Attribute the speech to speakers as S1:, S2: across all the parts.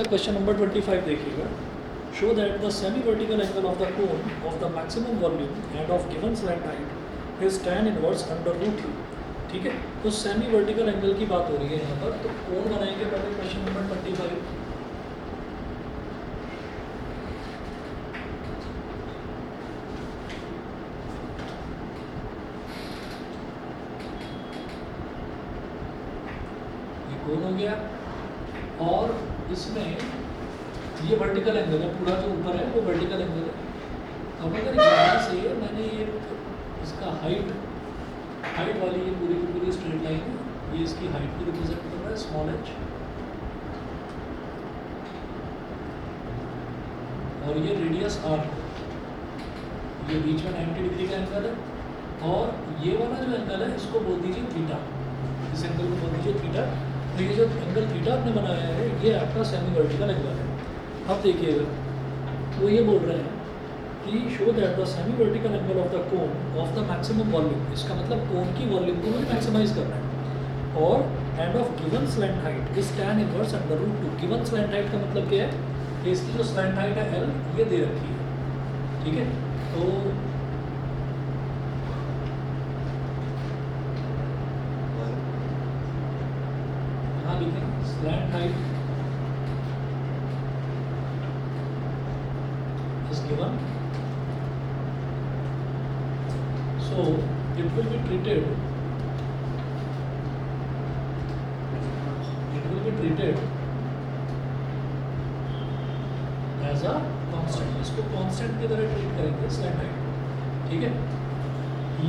S1: Question number 25 देखिएगा। Show that the semi vertical angle of the cone of the maximum volume and of given slant height is tan inverse under root three. ठीक है, तो semi vertical angle की बात हो रही है यहाँ पर। तो कोन बनाएंगे पहले क्वेश्चन नंबर 25। ये कोन हो गया और इसमें ये वर्टिकल एंगल है, पूरा जो ऊपर है वो वर्टिकल एंगल है। अब अगर यहाँ से मैंने एक इसका हाइट वाली ये पूरी की पूरी स्ट्रेट लाइन है, ये इसकी हाइट को रिप्रेजेंट कर रहा है स्मॉल h, और ये रेडियस r, ये बीच में 90 डिग्री का एंगल है, और ये वाला जो एंगल है इसको बोल दीजिए थीटा, इस एंगल को बोल दीजिए थीटा। तो ये जो एंगल थीटा आपने बनाया है ये आपका सेमी वर्टिकल एंगल है। अब देखिएगा, वो ये बोल रहे हैं कि show that the semi vertical angle of the cone of the maximum volume, इसका मतलब कोन की वॉल्यूम को मुझे मैक्सिमाइज करना है, और and of given slant height is tan inverse under root two. Given slant height का मतलब क्या है कि इसकी जो स्लैंट हाइट है L ये दे रखी है। ठीक है, तो यहाँ लिखें slant height is given, so it will be treated as a constant। इसको constant की तरह ट्रीट करेंगे स्लैंट हाइट। ठीक है,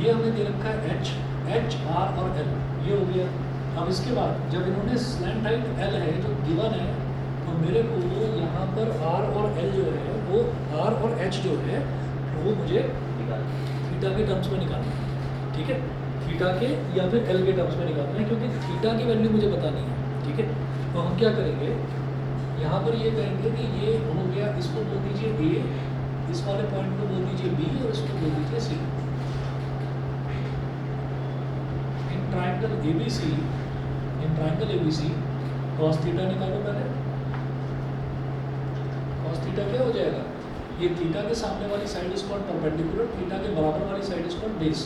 S1: ये हमें दे रखा है h r और l, ये हो गया। अब इसके बाद जब इन्होंने स्लैंट हाइट l है जो गिवन है, तो मेरे को यहाँ पर r और l जो है वो r और h जो है वो मुझे थीटा के टर्म्स में निकालना है। ठीक है, थीटा के या फिर l के टर्म्स में निकालना है, क्योंकि थीटा की वैल्यू मुझे बतानी है। ठीक है, तो हम क्या करेंगे, यहाँ पर ये कहेंगे कि ये हो गया, इसको बोल दीजिए a, इस वाले पॉइंट को बोल दीजिए b, और इसको बोल दीजिए c। In triangle ABC cos theta निकालो पहले। cos थीटा क्या हो जाएगा, ये थीटा के सामने वाली side is called perpendicular, theta के बराबर वाली साइड इज कॉल्ड बेस।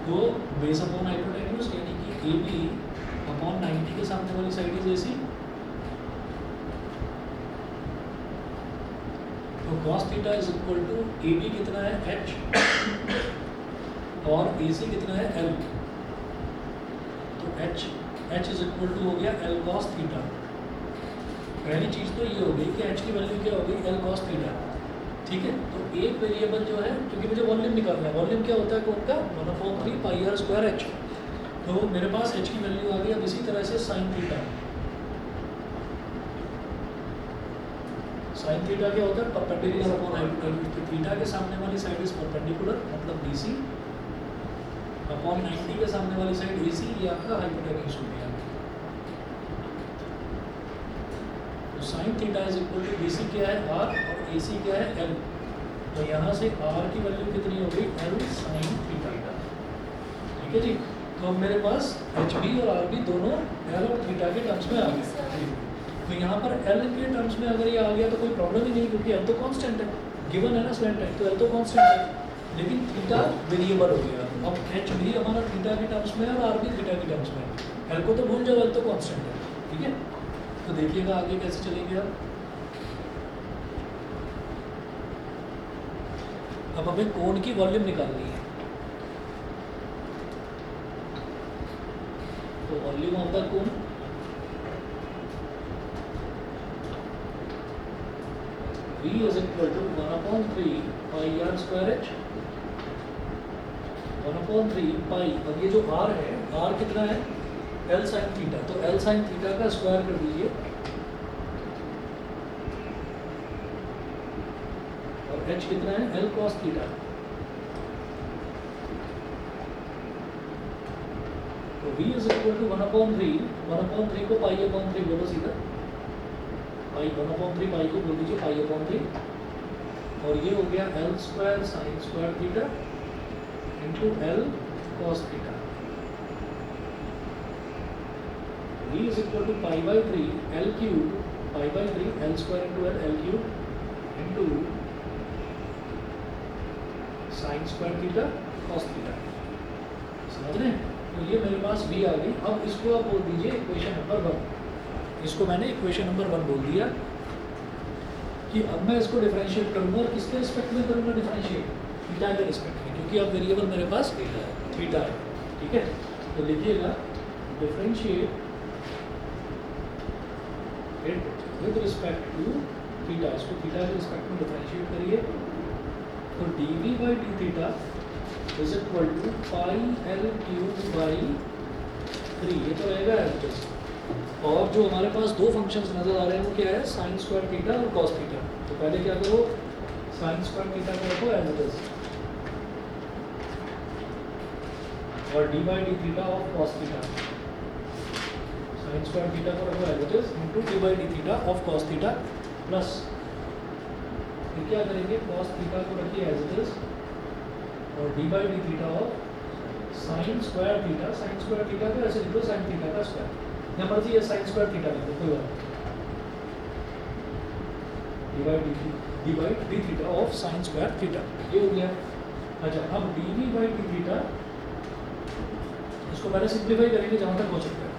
S1: तो बेस अपॉन हाइपोटेन्यूज यानी कि AB अपॉन 90 के सामने वाली साइड इज AC। तो cos theta is equal to AB कितना है h, और AC कितना है L। तो h इज इक्वल टू हो गया L cos थीटा। पहली चीज़ तो ये हो गई कि h की वैल्यू क्या हो गई, L cos थीटा। ठीक है, तो एक वेरिएबल जो है, क्योंकि मुझे वॉल्यूम निकालना है, वॉल्यूम क्या होता है कोन का 1/3 पाई r स्क्वायर h। तो मेरे पास h की वैल्यू आ गई। अब इसी तरह से साइन थीटा क्या होता है, परपेंडिकुलर अपॉन हाइपोटेन्यूज। तो थीटा के सामने वाली साइड इज परपेंडिकुलर मतलब BC अपॉन 90 के सामने वाली साइड AC, ये आपका हाइपोटेन्यूज हो गया। तो sine theta is equal to BC क्या है r, और AC क्या है L। तो यहाँ से r की वैल्यू कितनी हो गई, L साइन थीटा। ठीक है जी, तो अब मेरे पास HB और RB दोनों L और थीटा के टर्म्स में आ गए। तो यहाँ पर L के टर्म्स में अगर ये आ गया तो कोई प्रॉब्लम ही नहीं, क्योंकि L तो कांस्टेंट है, गिवन है ना स्लैंट है, तो L तो कांस्टेंट है, लेकिन थीटा वेरिएबल हो गया। अब HB हमारा थीटा के टर्म्स में है और RB थीटा के टर्म्स में है। L को तो भूल जाओ, L तो कांस्टेंट है। ठीक है, तो देखिएगा आगे कैसे चलेंगे। अब हमें कोण की वॉल्यूम निकालनी है। तो volume of the cone V is equal to 1/3 pi r square h, 1/3 pi. अब ये जो r है, r कितना है L साइन थीटा, तो L साइन थीटा का स्क्वायर कर दीजिए, और h कितना है L cos थीटा। तो V इज इक्वल टू 1/3 को पाई अपॉन 3 बोलो सीधा, पाई 1/3 पाई को बोल दीजिए पाई अपॉन 3, और ये हो गया L square sine square theta into L cos theta. V is equal to pi by 3 L cube pi by 3 L square into L L cube into sine square theta cos theta. समझ रहे हैं? तो ये मेरे पास v आ गई। अब इसको आप बोल दीजिए इक्वेशन नंबर 1। इसको मैंने इक्वेशन नंबर 1 बोल दिया कि अब मैं इसको डिफरेंशिएट करूँगा। और किसके रिस्पेक्ट में करूँगा डिफरेंशिएट? थीटा के रिस्पेक्ट में, क्योंकि अब वेरिएबल मेरे पास थीटा है। ठीक है, तो लिखिएगा differentiate it with respect to theta. इसको थीटा के रिस्पेक्ट में डिफरेंशिएट करिए। तो D V by D theta is equal to pi L cube by 3। ये तो रहेगा एवरेज। और जो हमारे पास दो फंक्शंस नजर आ रहे हैं वो क्या है? साइन स्क्वायर थीटा और कॉस थीटा। तो पहले क्या करो, साइन स्क्वायर थीटा को रखो एज इट इज, और D by D theta of cos theta, sine square theta को रखो as it is into D by D theta of cos theta plus फिर क्या करेंगे, कॉस थीटा को रखिए एज इट इज और D by D theta of sine square theta. Sine square theta को ऐसे लिखो साइन थीटा का स्क्वायर, या मर्जी है साइन स्क्वायर थीटा लिखो, कोई बात नहीं। D by D theta of sine square theta, ये हो गया। अच्छा, अब D V by D theta, इसको पहले सिंप्लीफाई करेंगे जहाँ तक हो सकता है।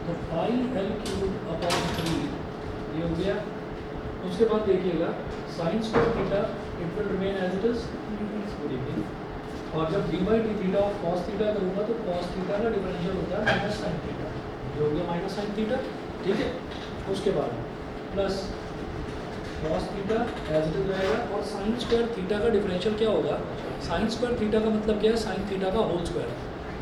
S1: तो पाई एल क्यूब अपॉन 3 ये हो गया। उसके बाद देखिएगा sine square theta it will remain as it is. और जब D by D theta of cos theta करूँगा तो कॉस थीटा का डिफरेंशियल होता है माइनस साइन थीटा, ये हो गया माइनस साइन थीटा। ठीक है, उसके बाद plus cos theta as it is रहेगा। और साइन स्क्वायर थीटा का डिफरेंशियल क्या होगा? साइन स्क्वायर थीटा का मतलब क्या है? साइन थीटा का होल स्क्वायर।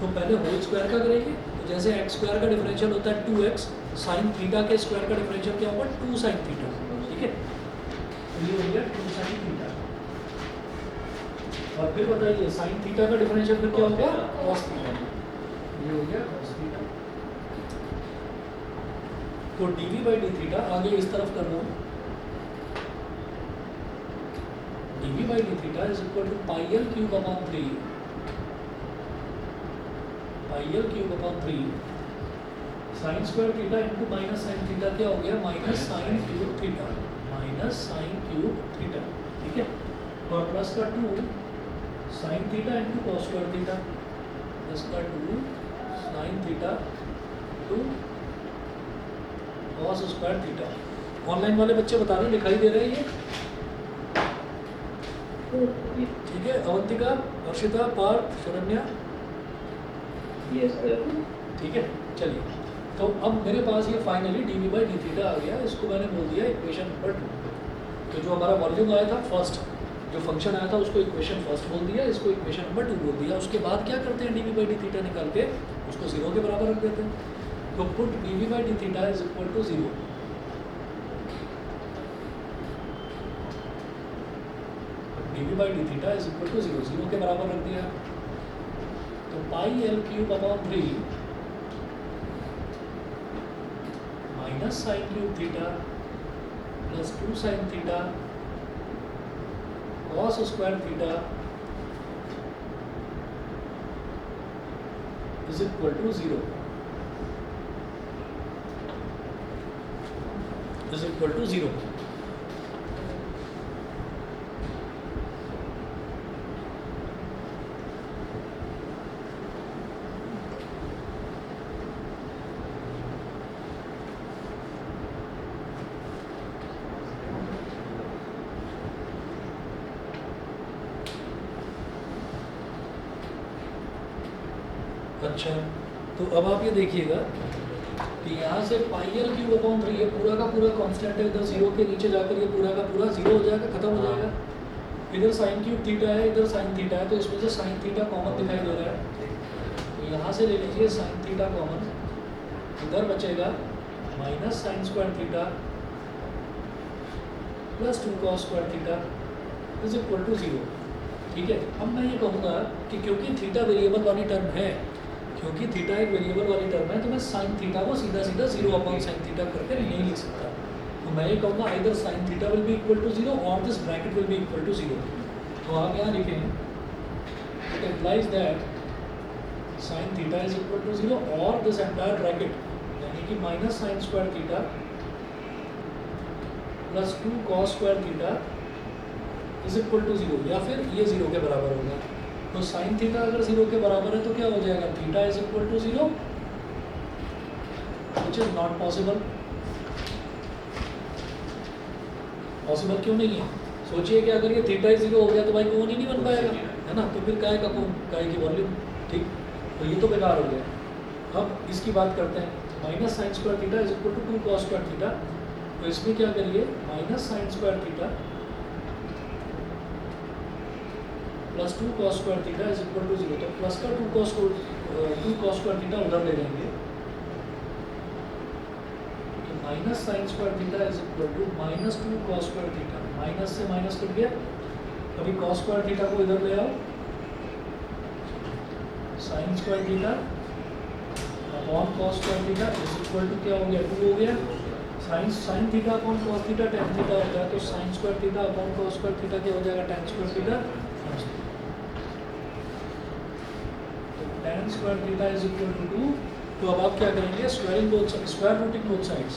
S1: तो पहले होल स्क्वायर का करेंगे, तो जैसे एक्स स्क्वायर का डिफरेंशियल होता है 2x, साइन थीटा के स्क्वायर का डिफरेंशियल क्या होगा? 2 साइन थीटा। ठीक है, तो ये हो गया 2 साइन थीटा। और फिर बताइए साइन थीटा का डिफरेंशियल फिर क्या होगा? कॉस थीटा, ये हो गया कॉस थीटा। तो dv बाई डी थीटा आगे इस तरफ कर रहा हूँ, dv by D theta is equal to pi L cube upon 3, pi L cube upon 3 sine square theta into minus sine theta क्या हो गया? Minus sine cube theta, minus sine cube theta. ठीक है, और प्लस का 2 sine theta into cos square theta, plus का 2 sine theta to cos square theta. Online वाले बच्चे बता रहे हैं, दिखाई दे रहे हैं ये? ठीक है, अवंतिका, अर्शिता, पार्थ, शरण्या, ठीक है। चलिए, तो अब मेरे पास ये finally D V by D theta आ गया। इसको मैंने बोल दिया इक्वेशन नंबर 2। तो जो हमारा वॉल्यूम आया था फर्स्ट, जो फंक्शन आया था उसको इक्वेशन फर्स्ट बोल दिया, इसको इक्वेशन नंबर 2 बोल दिया। उसके बाद क्या करते हैं? D V by D theta निकाल के उसको 0 के बराबर रख देते हैं। तो put D V by D theta is equal to 0। D V by D theta is equal to 0, 0 के बराबर रख दिया। तो pi L cube upon 3 minus sine cube theta plus 2 sine theta cos square theta is equal to 0, is equal to 0। अच्छा, तो अब आप ये देखिएगा कि यहाँ से पाई एल क्यूब अपॉन 3 ये पूरा का पूरा कांस्टेंट है, इधर 0 के नीचे जाकर ये पूरा का पूरा 0 हो जाएगा, खत्म हो जाएगा। इधर साइन क्यूब थीटा है, इधर साइन थीटा है, तो इसमें से साइन थीटा कॉमन दिखाई दे रहा है। तो यहाँ से ले लीजिए साइन थीटा कॉमन, इधर बचेगा minus sine square theta plus 2 cos square theta is equal to 0। ठीक है, अब मैं ये कहूँगा कि क्योंकि थीटा वेरिएबल वाली टर्म है, क्योंकि थीटा एक वेरिएबल वाली टर्म है, तो मैं साइन थीटा को सीधा सीधा 0 अपॉन साइन थीटा करके नहीं लिख सकता। तो मैं ये कहूँगा either sine theta will be equal to 0 और this bracket will be equal to 0। तो आप यहाँ लिखें it implies that sine theta is equal to 0 और दिस एंटायर ब्रैकेट, यानी कि minus sine square theta plus 2 cos square theta is equal to 0, या फिर ये 0 के बराबर होगा। तो साइन थीटा अगर 0 के बराबर है तो क्या हो जाएगा, theta is equal to 0, which is not possible. Possible क्यों नहीं है? सोचिए कि अगर ये थीटा ही 0 हो गया तो भाई कोण ही नहीं बन पाएगा, है ना। तो फिर काय का कोण, काय की वॉल्यूम, ठीक। तो ये तो बेकार हो गया। अब इसकी बात करते हैं, minus sine square theta is equal to 2 cos square theta. तो इसमें क्या करिए, minus sine square theta plus 2 cos square theta is equal to 0। तो प्लस का 2 कॉस स्क्वायर थीटा उधर ले लेंगे, तो minus sine square theta is equal to minus 2 cos square theta. Minus से माइनस कट गया, अभी कॉस स्क्वायर थीटा को इधर ले आओ, sine square theta upon cos square theta is equal to क्या हो गया, 2 हो गया। Sine theta upon cos theta tan theta होता है, तो sine square theta upon cos square theta क्या हो जाएगा, टेन स्क्वायर थीटा। तो ten square theta is equal to 2। तो अब आप क्या करेंगे, square rooting both sides.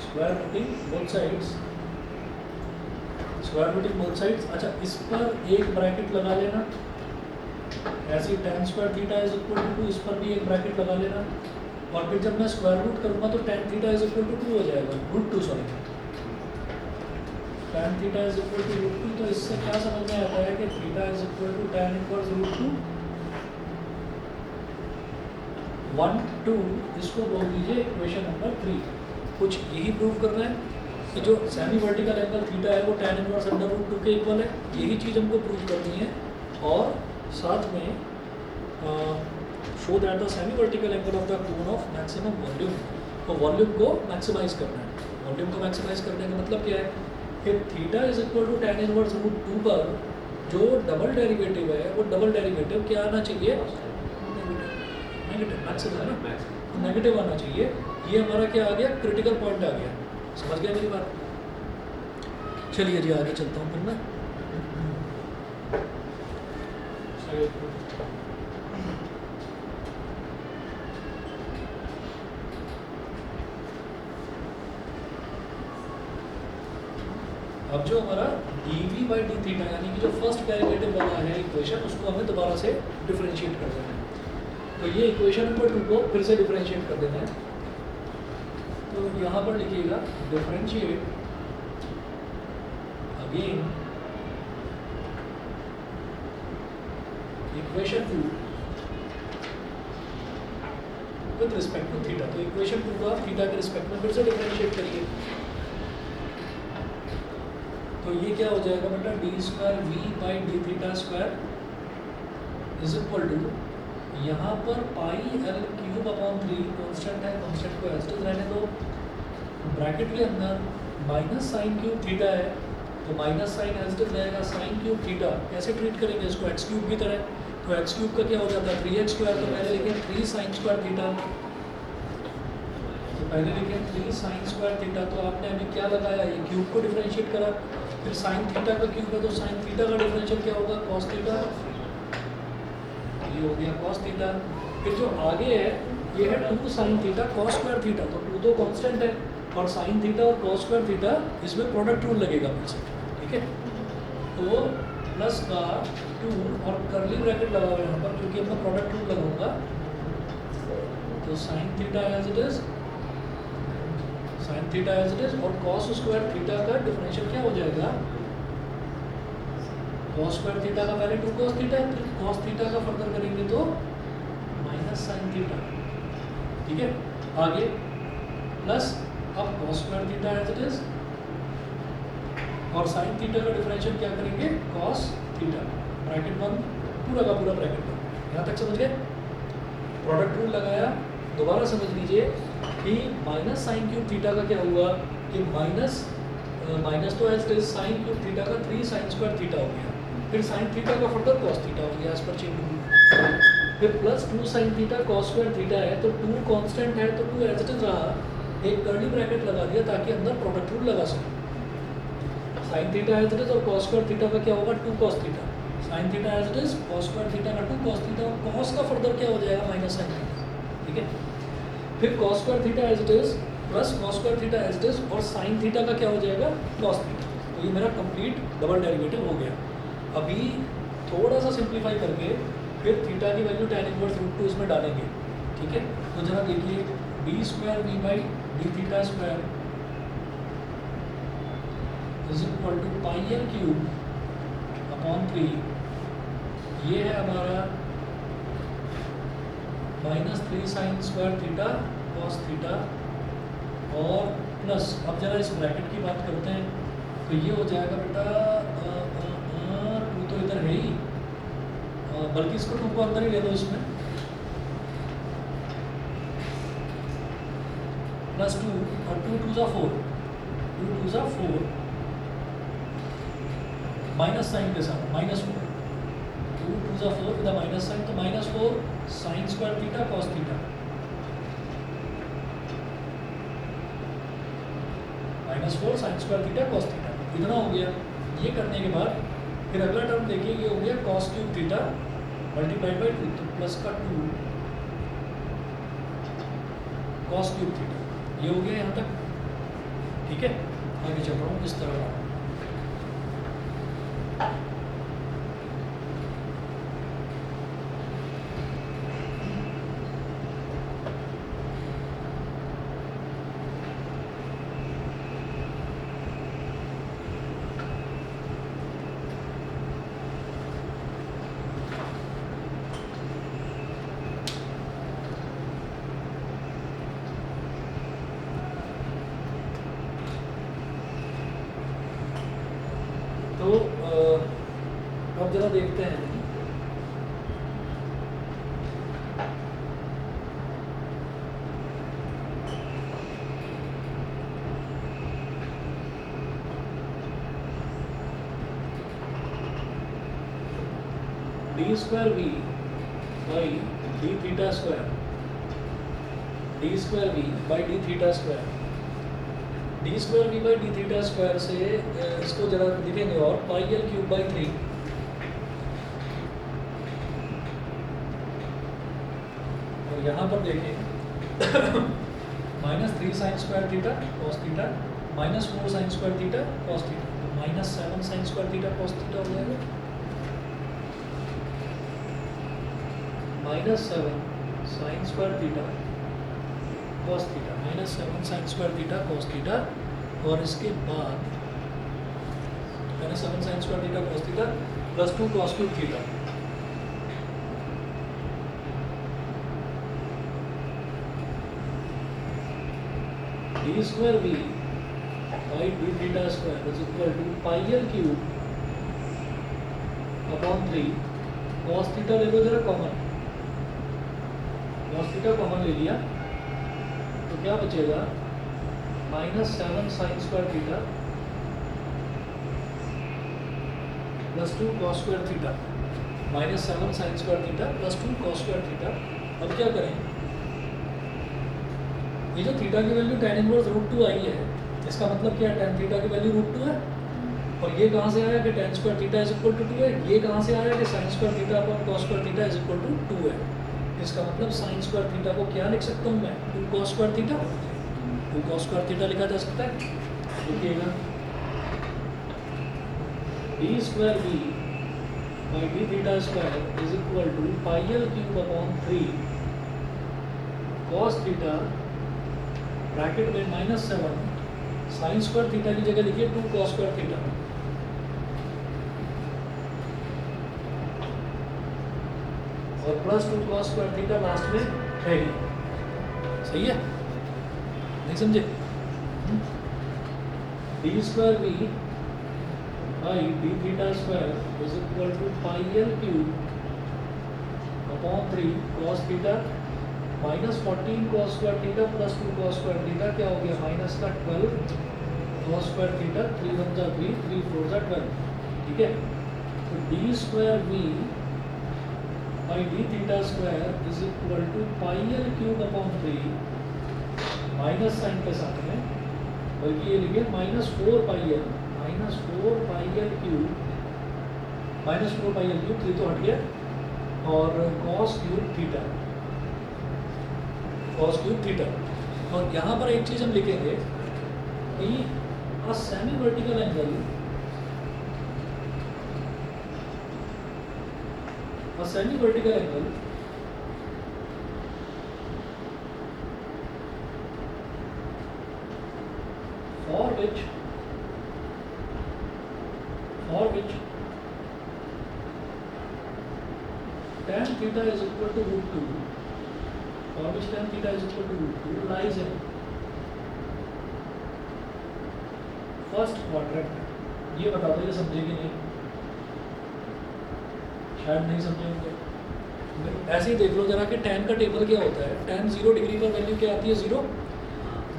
S1: Square rooting both sides, square rooting both sides. अच्छा, इस पर एक ब्रैकेट लगा लेना, ऐसे ही tan square theta is equal to 2, इस पर भी एक ब्रैकेट लगा लेना। और फिर जब मैं स्क्वायर रूट करूँगा तो tan theta is equal to 2 हो जाएगा, root 2 sorry, tan theta is equal to root 2। तो इससे क्या समझ में आता है कि theta is equal to tan inverse root 2। 1 2 इसको बोल दीजिए इक्वेशन नंबर 3। कुछ यही प्रूव करना है कि जो सेमी वर्टिकल एंगल थीटा है वो टेन इनवर्स अंडर रूट 2 के इक्वल है, यही चीज़ हमको प्रूव करनी है। और साथ में show that the semi vertical angle of the cone of maximum volume. तो वॉल्यूम को मैक्सिमाइज करना है। वॉल्यूम को मैक्सिमाइज करने का मतलब क्या है कि theta is equal to tan inverse root 2 पर जो डबल डेरिवेटिव है वो डबल डेरिवेटिव क्या आना चाहिए, नेगेटिव, मैक्सिमम है ना, नेगेटिव आना चाहिए। ये हमारा क्या आ गया, क्रिटिकल पॉइंट आ गया। समझ गया मेरी बात? चलिए जी आगे चलता हूँ फिर मैं। अब जो हमारा dv बाई डी थीटा यानी कि जो फर्स्ट डेरिवेटिव वाला है इक्वेशन, उसको हमें दोबारा से डिफरेंशिएट कर देना है। तो ये इक्वेशन नंबर 2 को फिर से डिफरेंशिएट कर देना है। तो यहाँ पर लिखिएगा differentiate again equation 2 with respect to theta. तो इक्वेशन 2 को आप थीटा के रिस्पेक्ट में फिर से डिफरेंशिएट करिए। तो ये क्या हो जाएगा बेटा, D square V by D theta square is equal to, यहाँ पर pi L cube upon 3 constant है, कॉन्स्टेंट को एज इट इज रहने दो। ब्रैकेट के अंदर माइनस साइन क्यूब थीटा है, तो minus sine as it is रहेगा साइन क्यूब थीटा। कैसे ट्रीट करेंगे इसको, एक्स क्यूब की तरह। तो एक्स क्यूब का क्या हो जाता है 3x स्क्वायर। तो पहले लिखें 3 साइन स्क्वायर थीटा, तो पहले लिखें 3 साइन स्क्वायर थीटा। तो आपने अभी क्या लगाया, ये क्यूब को डिफरेंशिएट करा, फिर साइन थीटा का क्यूब है तो साइन थीटा का डिफरेंशियल क्या होगा, कॉस थीटा। ये हो गया कॉस थीटा। फिर जो आगे है ये है 2 sine theta cos square theta. तो 2 तो कांस्टेंट है और साइन थीटा और कॉस स्क्वायर थीटा इसमें प्रोडक्ट रूल लगेगा फिर से, ठीक है। तो प्लस का 2 और करली ब्रैकेट लगा हुआ है यहाँ पर क्योंकि मैं प्रोडक्ट रूल लगाऊंगा। तो sine theta as it is, sine theta as it is, और कॉस स्क्वायर थीटा का डिफरेंशियल क्या हो जाएगा, कॉस स्क्वायर थीटा का पहले 2 कॉस थीटा, फिर कॉस थीटा का फर्दर करेंगे तो माइनस साइन थीटा, ठीक है। आगे प्लस अब cos square theta as it is और साइन थीटा का डिफरेंशियल क्या करेंगे, कॉस थीटा, ब्रैकेट बंद, पूरा का पूरा ब्रैकेट बंद। यहाँ तक समझ गए, प्रोडक्ट रूल लगाया। दोबारा समझ लीजिए कि माइनस साइन क्यूब थीटा का क्या हुआ कि माइनस तो as it is sine cube theta का 3 साइन स्क्वायर थीटा हो गया, फिर साइन थीटा का फर्दर कॉस थीटा हो गया एज पर चेन रूल, फिर plus 2 sine theta cos square theta है तो 2 कांस्टेंट है तो 2 एज इट इज रहा, एक कर्ली ब्रैकेट लगा दिया ताकि अंदर प्रोडक्ट रूल लगा सके। Sine theta as it is और कॉस स्क्वायर थीटा का क्या होगा 2 cos theta, sine theta as it is, cos square theta का 2 कॉस थीटा, और कॉस का फर्दर क्या हो जाएगा माइनस साइन थीटा, ठीक है। फिर cos square theta as it is plus cos square theta as it is, और साइन थीटा का क्या हो जाएगा कॉस थीटा। तो ये मेरा कंप्लीट डबल डेरिवेटिव हो गया। अभी थोड़ा सा सिंप्लीफाई करके फिर थीटा की वैल्यू tan इनवर्स रूट 2 इसमें डालेंगे, ठीक है। तो जरा देखिए D square V by D theta square is equal to pi L cube upon 3, ये है हमारा -3 sine square theta cos theta, और प्लस अब जरा इस ब्रैकेट की बात करते हैं, तो ये हो जाएगा बेटा 2 तो इधर है ही, बल्कि इसको 2 को अंदर ही ले लो इसमें, +2 और 2 2 ज़ा 4, 2 2 ज़ा 4 माइनस साइन के साथ -4, 2 2 ज़ा 4 विद माइनस साइन, तो -4 sine square theta cos theta, -4 sine square theta cos theta, इतना हो गया। ये करने के बाद फिर अगला टर्म देखिए, ये हो गया cos cube theta multiplied by 2, तो प्लस का 2 कॉस क्यूब थीटा, ये हो गया यहाँ तक, ठीक है। आगे चल रहा हूँ किस तरह। तो अब जरा देखते हैं, D square V by D theta square, D square V by D theta square, D square V by D theta square से इसको जरा लिखेंगे, और पाई एल क्यूब बाई 3, और यहाँ पर देखें -3 sine square theta cos theta, -4 sine square theta cos theta, तो -7 sine square theta cos theta हो जाएगा, -7 sine square theta cos theta, -7 sine square theta cos theta, और इसके बाद -7 sine square theta cos theta +2 cos cube theta, D square V by D theta square is equal to pi L cube upon 3 cos theta ले लो जरा common, cos theta common ले लिया, तो क्या बचेगा -7 sine square theta +2 cos square theta, -7 sine square theta +2 cos square theta. अब क्या करें, ये जो थीटा की वैल्यू tan इनवर्स रूट 2 आई है, इसका मतलब क्या है, tan थीटा की वैल्यू रूट 2 है, और ये कहाँ से आया कि tan square theta is equal to 2 है, ये कहाँ से आया कि sin square theta upon cos square theta is equal to 2 है। इसका मतलब sin स्क्वायर थीटा को क्या लिख सकता हूँ मैं, 2 cos square theta, 2 cos square theta लिखा जा सकता है। देखिएगा D square V by D theta square is equal to pi L cube upon 3 cos theta bracket में -7 साइन स्क्वायर थीटा की जगह लिखिए 2 cos स्क्वायर थीटा, और +2 cos स्क्वायर थीटा लास्ट में है ही, सही है, नहीं समझे। D square V by D theta square is equal to pi L cube upon 3 cos theta -14 cos square theta +2 cos square theta, क्या हो गया -12 cos स्क्वायर थीटा, 3 1 जा 3, 3 4 जा 12, ठीक है। तो D square V by D theta square is equal to pi L cube upon 3, minus sine के साथ में, बल्कि ये लिखे -4 pi L, -4 pi L cube -4πL3 3 तो हट गया, और cos cube theta, cos cube theta. और यहाँ पर एक चीज़ हम लिखेंगे कि a semi vertical angle, a semi vertical angle for which tan theta is equal to root 2, for which tan theta is equal to root 2 lies in first quadrant. ये बता दो, ये समझेगी नहीं, शायद नहीं समझेंगे। ऐसे ही देख लो जरा कि tan का टेबल क्या होता है। tan 0 डिग्री पर वैल्यू क्या आती है 0,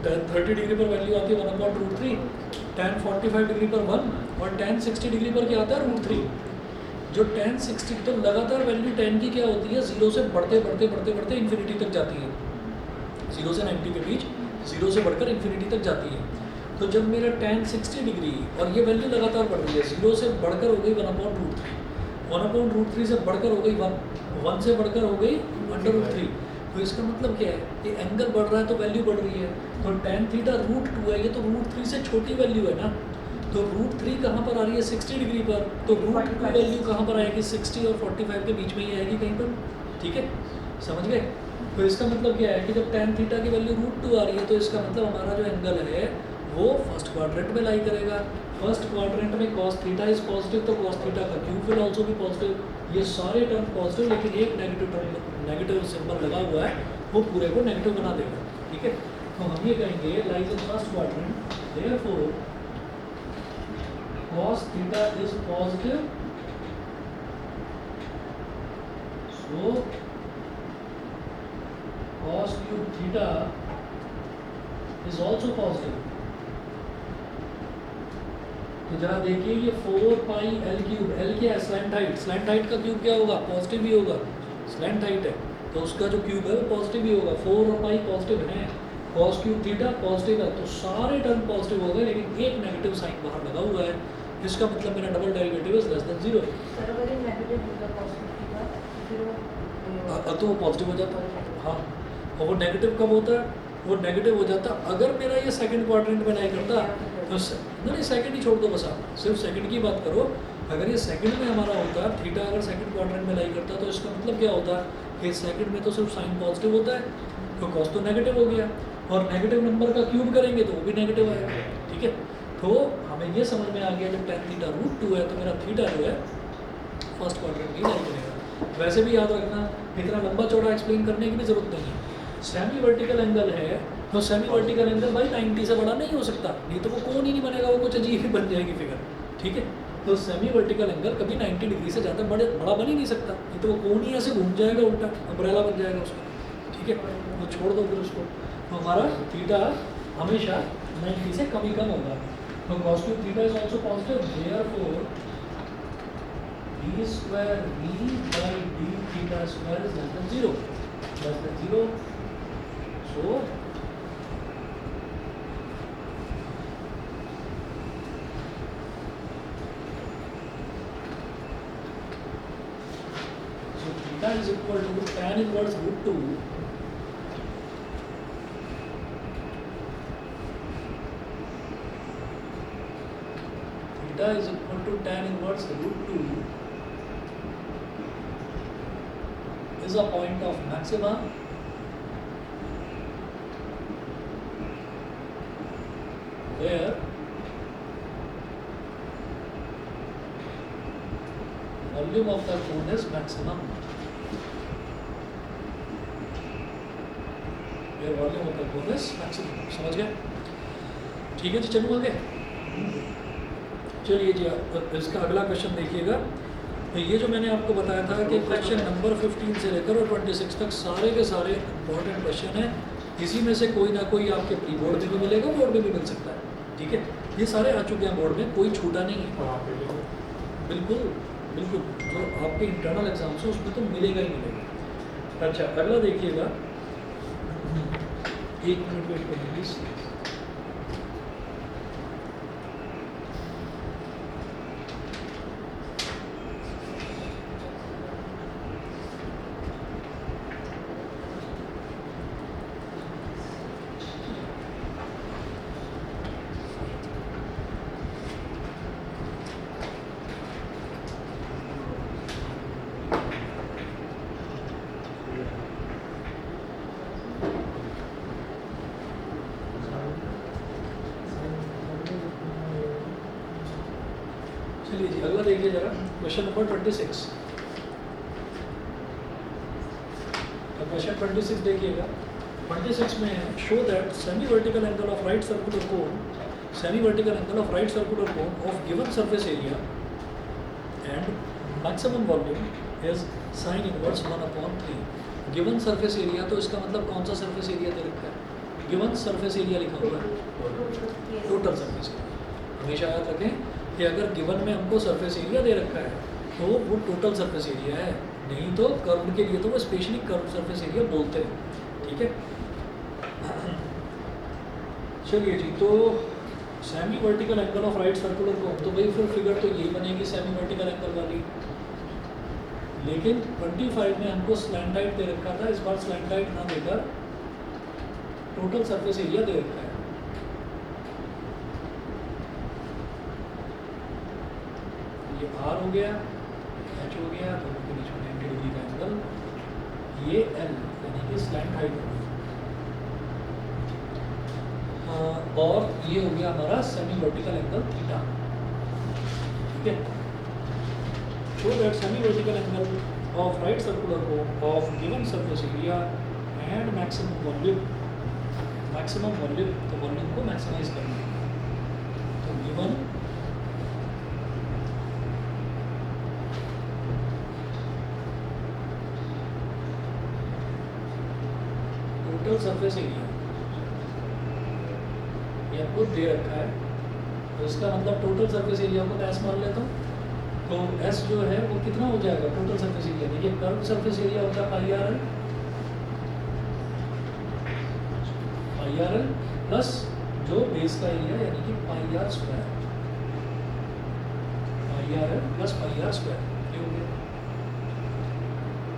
S1: 30 डिग्री पर वैल्यू आती है 1/√3, tan 45 डिग्री पर 1, और tan 60 डिग्री पर क्या आता है √3। जो tan 60, तो लगातार वैल्यू tan की क्या होती है, 0 से बढ़ते बढ़ते बढ़ते बढ़ते इन्फिनिटी तक जाती है। 0 से 90 के बीच 0 से बढ़कर इन्फिनिटी तक जाती है। तो जब मेरा tan 60 डिग्री, और ये वैल्यू लगातार बढ़ रही है, 0 से बढ़कर हो गई 1/√3, 1/√3 से बढ़कर हो गई 1 से बढ़कर हो गई √3। तो इसका मतलब क्या है, ये एंगल बढ़ रहा है तो वैल्यू बढ़ रही है। तो tan थीटा √2 है, ये तो √3 से छोटी वैल्यू है ना। तो √3 कहाँ पर आ रही है 60 डिग्री पर, तो √2 वैल्यू कहाँ पर आएगी 60 और 45 के बीच में ही आएगी कहीं पर। ठीक है, समझ गए। तो इसका मतलब क्या है कि जब tan थीटा की वैल्यू √2 आ रही है, तो इसका मतलब हमारा जो एंगल है वो फर्स्ट क्वाड्रेंट में लाई करेगा। फर्स्ट क्वाड्रेंट में cos थीटा इज पॉजिटिव, तो cos थीटा का क्यूब विल आल्सो भी पॉजिटिव। ये सारे टर्म पॉजिटिव, लेकिन एक नेगेटिव टर्म, नेगेटिव सिंबल लगा हुआ है, वो पूरे को नेगेटिव बना देगा। ठीक है, तो हम ये कहेंगे lies in first quadrant, therefore cos theta is positive, so cos cube theta is also positive. तो जरा देखिए ये 4πL3, L क्या है, स्लैंट हाइट। स्लैंट हाइट का क्यूब क्या होगा, पॉजिटिव ही होगा। स्लैंट हाइट है तो उसका जो क्यूब है वो पॉजिटिव ही होगा। 4 और पाई पॉजिटिव है, cos क्यूब थीटा पॉजिटिव है, तो सारे टर्म पॉजिटिव हो गए, लेकिन एक नेगेटिव साइन बाहर लगा हुआ है। इसका मतलब मेरा double derivative is less than 0। तो वो पॉजिटिव हो जाता है। हाँ, और वो नेगेटिव कब होता है, वो नेगेटिव हो जाता अगर मेरा ये सेकंड क्वाड्रेंट में नहीं करता तो नहीं, सेकंड ही छोड़ दो बस, आप सिर्फ सेकंड की बात करो। अगर ये सेकंड में हमारा होता है थीटा, अगर सेकंड क्वाड्रेंट में लाई करता, तो इसका मतलब क्या होता है कि सेकंड में तो सिर्फ साइन पॉजिटिव होता है, तो कॉस तो नेगेटिव हो गया, और नेगेटिव नंबर का क्यूब करेंगे तो वो भी नेगेटिव आएगा। ठीक है, तो हमें ये समझ में आ गया जब tan थीटा √2 है, तो मेरा थीटा जो है फर्स्ट क्वाड्रेंट में लाई करेगा। वैसे भी याद रखना, इतना लंबा चौड़ा एक्सप्लेन करने की भी जरूरत नहीं है। सेमी वर्टिकल एंगल है, तो सेमी वर्टिकल एंगल भाई 90 से बड़ा नहीं हो सकता, नहीं तो वो कोण ही नहीं बनेगा, वो कुछ अजीब ही बन जाएगी फिगर। ठीक है, तो सेमी वर्टिकल एंगल कभी 90 डिग्री से ज़्यादा बड़ा बन ही नहीं सकता, नहीं तो वो कोण ही ऐसे घूम जाएगा, उल्टा अम्ब्रेला बन जाएगा उसका। ठीक है, तो छोड़ दो फिर उसको। तो हमारा थीटा हमेशा 90 से कम ही कम होगा। तो cos cube theta is also positive, therefore d square v by d theta square is less than 0, less than 0। So theta is equal to tan inverse √2 theta is equal to tan inverse √2 is a point of maxima where volume of the cone is maximum, where volume of the cone is maximum। समझ गए? ठीक है जी, चलूँ आगे। चलिए जी, इसका अगला question देखिएगा। तो ये जो मैंने आपको बताया था कि क्वेश्चन नंबर 15 से लेकर और 26 तक सारे के सारे इंपॉर्टेंट क्वेश्चन हैं। इसी में से कोई ना कोई आपके प्री बोर्ड में भी मिलेगा, बोर्ड में भी मिल सकता है। ठीक है, ये सारे आ चुके हैं बोर्ड में, कोई छूटा नहीं है। बिल्कुल बिल्कुल, जो आपके इंटरनल एग्जाम से उसमें तो मिलेगा ही मिलेगा। अच्छा, अगला देखिएगा, 1 मिनट वेट करिए प्लीज। चलिए जी अगला देखिए जरा क्वेश्चन नंबर 26। क्वेश्चन 26 देखिएगा। 26 में है show that semi vertical angle of right circular cone of given surface area and maximum volume is sine inverse 1/3। Given surface area, तो इसका मतलब कौन सा सरफेस एरिया दे रखा है? गिवन सरफेस एरिया लिखा हुआ है, टोटल सरफेस एरिया। हमेशा याद रखें कि अगर गिवन में हमको सरफेस एरिया दे रखा है तो वो टोटल सरफेस एरिया है, नहीं तो कर्व के लिए तो वो स्पेशली कर्व सरफेस एरिया बोलते हैं। ठीक है, चलिए जी। तो semi vertical angle of right circular cone, तो भाई फिर फिगर तो यही बनेगी सेमी वर्टिकल एंगल वाली। लेकिन 25 में हमको स्लैंट हाइट दे रखा था, इस बार स्लैंट हाइट ना देकर टोटल सरफेस एरिया दे रखा है। ये R हो गया, H हो गया, दोनों के बीच में 90 डिग्री का एंगल, ये L यानी कि स्लैंट हाइट हो गई, और ये हो गया हमारा सेमी वर्टिकल एंगल थीटा। ठीक है, show that semi vertical angle of right circular cone of given surface area and maximum volume, तो वॉल्यूम को मैक्सिमाइज करना है। तो गिवन टोटल सरफेस एरिया ये आपको दे रखा है, तो इसका मतलब टोटल सरफेस एरिया को मैं S मान लेता हूँ। तो S जो है वो कितना हो जाएगा टोटल सरफेस एरिया? देखिए कर्व सरफेस एरिया होता है पाई आर एल प्लस जो बेस का एरिया यानी कि pi R square, pi R L plus pi R square, ये हो गया।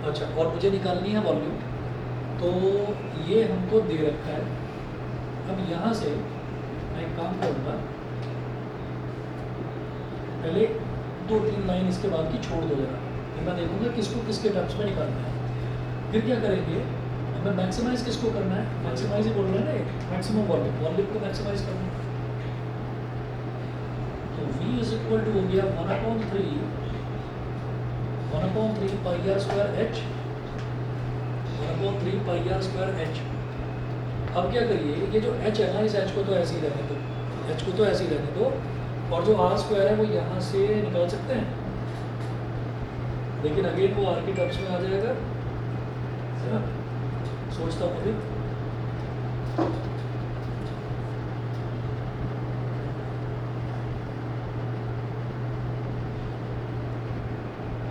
S1: अच्छा, और मुझे निकालनी है वॉल्यूम, तो ये हमको दे रखा है। अब यहाँ से मैं एक काम करूँगा, पहले 2-3 लाइन इसके बाद की छोड़ दो जरा, फिर मैं देखूँगा किसको किसके टर्म्स में निकालना है। फिर क्या करेंगे, हमें मैक्सिमाइज किसको करना है? मैक्सिमाइज ही बोल रहे हैं ना, मैक्सिमम वॉल्यूम को मैक्सिमाइज करना है। तो V इज इक्वल टू हो गया 1/3 pi R square H, 1/3 pi R square H। अब क्या करिए, ये जो H है ना, इस H को तो ऐसे ही रहने दो, H को तो ऐसे ही रहने दो, और जो R स्क्वायर है वो यहाँ से निकाल सकते हैं, लेकिन अगेन वो R की टर्म्स में आ जाएगा, है ना? सोचता हूँ अभी,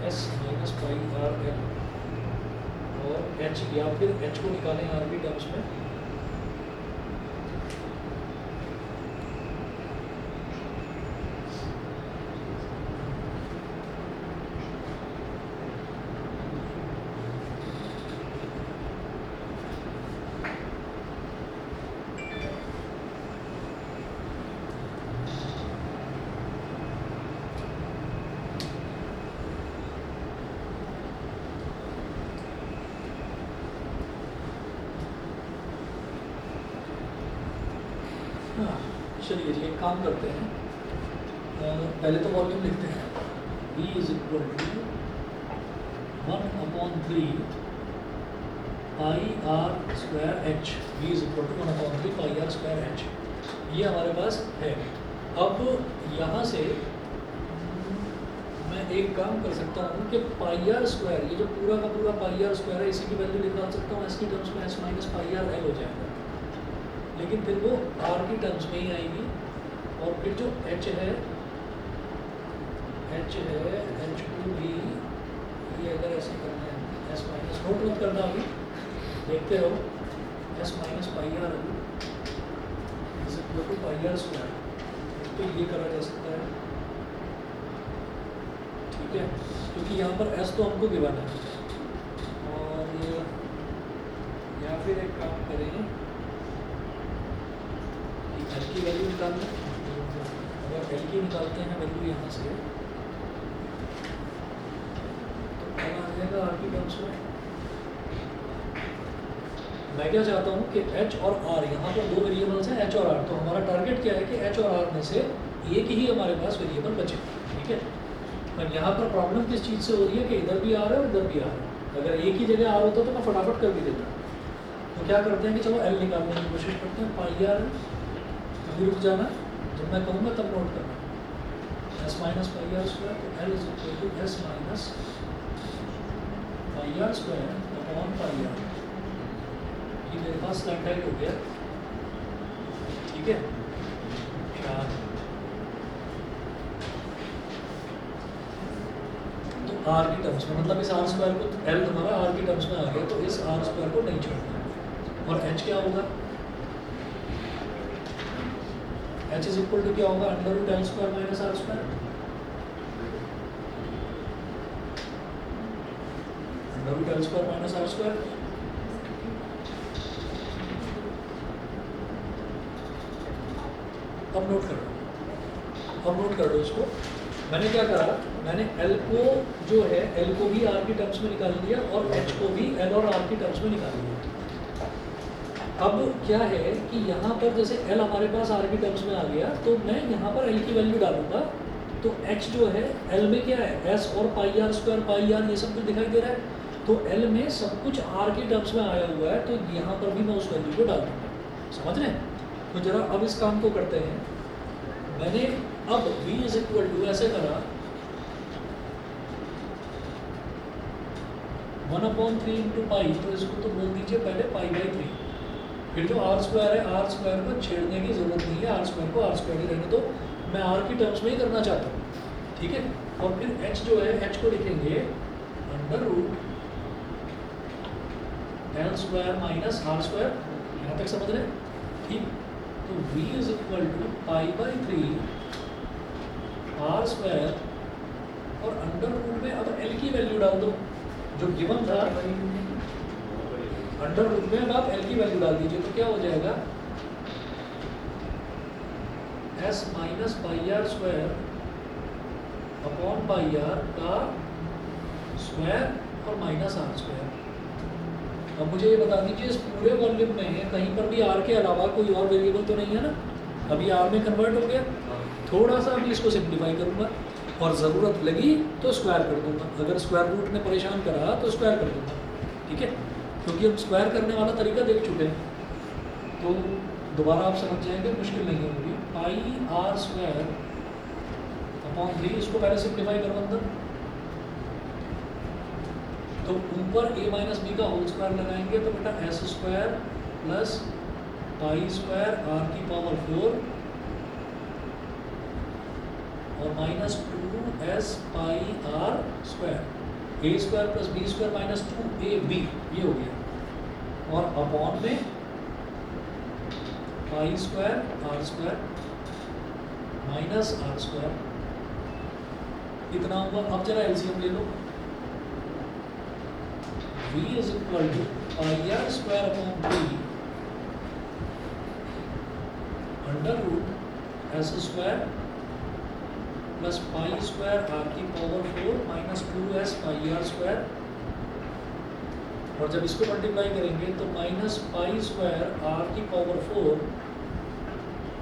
S1: S minus pi R L और H, या फिर H को निकालें R की टर्म्स में, चलिए जी एक काम करते हैं, पहले तो वॉल्यूम लिखते हैं। V is equal to 1/3 pi R square H, V is equal to 1/3 pi R square H, ये हमारे पास है। अब यहाँ से मैं एक काम कर सकता हूँ कि पाई आर स्क्वायर, ये जो पूरा का पूरा पाई आर स्क्वायर है, इसी की वैल्यू निकाल सकता हूँ। S की टर्म्स में S minus pi R L हो जाएगा, लेकिन फिर वो R की टर्म्स में ही आएगी। और फिर जो H है H को भी ये अगर ऐसे करना है, S माइनस, नोट मत करना अभी, देखते रहो, S minus pi R is equal to pi R square, तो ये करा जा सकता है। ठीक है, क्योंकि यहाँ पर S तो हमको गिवन है, और या फिर एक काम करें, L की वैल्यू निकाल लें। अगर L की निकालते हैं वैल्यू यहाँ से, तो L आ जाएगा R की टर्म्स में। मैं क्या चाहता हूँ कि H और R, यहाँ पर 2 वेरिएबल्स हैं H और R, तो हमारा टारगेट क्या है कि H और R में से एक ही हमारे पास वेरिएबल बचे। ठीक है, अब यहाँ पर प्रॉब्लम किस चीज़ से हो रही है कि इधर भी आ रहा है और इधर भी आ रहा है। अगर एक ही जगह आ रहा होता तो मैं फटाफट कर भी देता। तो क्या करते हैं कि चलो एल निकालने की कोशिश करते हैं। पाई आर अभी रुक जाना, जब मैं कहूँगा तब नोट करना। S minus pi R square, तो L is equal to S minus pi R square upon pi R. ये मेरे पास स्लैंट हाइट हो गया, ठीक है। तो आर की टर्म्स में, मतलब इस आर स्क्वायर को, एल हमारा आर की टर्म्स में आ गया, तो इस आर स्क्वायर को नहीं छोड़ना। और एच क्या होगा? एच इज इक्वल टू क्या होगा? Under root L square minus R square. Under root L square minus R square. अब नोट कर लो, अब नोट कर लो इसको। मैंने क्या करा, मैंने L को जो है L को भी R की टर्म्स में निकाल लिया और H को भी L और R की टर्म्स में निकाल लिया। अब क्या है कि यहाँ पर जैसे L हमारे पास R की टर्म्स में आ गया, तो मैं यहाँ पर L की वैल्यू डालूंगा, तो H जो है L में क्या है, S और पाई आर स्क्वायर पाई आर ये सब कुछ दिखाई दे रहा है। तो L में सब कुछ R की टर्म्स में आया हुआ है, तो यहाँ पर भी मैं उस वैल्यू को डाल दूँगा। समझ रहे हैं? तो जरा अब इस काम को करते हैं। मैंने अब v इज इक्वल टू ऐसे करा 1/3 इंटू पाई, तो इसको तो बोल दीजिए पहले पाई बाई 3। फिर जो आर स्क्वायर है, आर स्क्वायर को छेड़ने की जरूरत नहीं है, आर स्क्वायर को आर स्क्वायर ही रहने दो। मैं आर की टर्म्स में ही करना चाहता हूँ, ठीक है। और फिर एच जो है, एच को लिखेंगे under root L square minus R square. यहाँ तक समझ रहे हैं? ठीक। तो v is equal to pi by 3 R square, और अंडर रूट में अब l की वैल्यू डाल दो जो गिवन था। अंडर रूट में अब आप l की वैल्यू डाल दीजिए, तो क्या हो जाएगा s minus pi R square upon pi R का स्क्वायर और माइनस आर स्क्वायर। अब मुझे ये बता दीजिए, इस पूरे वॉल्यूम में कहीं पर भी r के अलावा कोई और वेरिएबल तो नहीं है ना? अभी r में कन्वर्ट हो गया। थोड़ा सा अभी इसको सिंप्लीफाई करूँगा और ज़रूरत लगी तो स्क्वायर कर दूंगा। अगर स्क्वायर रूट ने परेशान करा तो स्क्वायर कर दूंगा, ठीक है। क्योंकि हम स्क्वायर करने वाला तरीका देख चुके हैं, तो दोबारा आप समझ जाएंगे, मुश्किल नहीं होगी। पाई आर स्क्वायर अपॉन 3, इसको पहले सिंप्लीफाई करो अंदर, तो ऊपर a माइनस बी का होल स्क्वायर लगाएंगे, तो बेटा S square plus pi square R की पावर 4 और minus 2s pi R square, A square plus B square minus 2ab, ये हो गया। और अपॉन में pi square R square minus R square, इतना हुआ। अब जरा एलसीएम ले लो। v is equal to pi R square upon 3 under root S square plus pi square R की power 4 minus 2s pi R square, और जब इसको मल्टीप्लाई करेंगे तो माइनस पाई स्क्वायर आर की पावर 4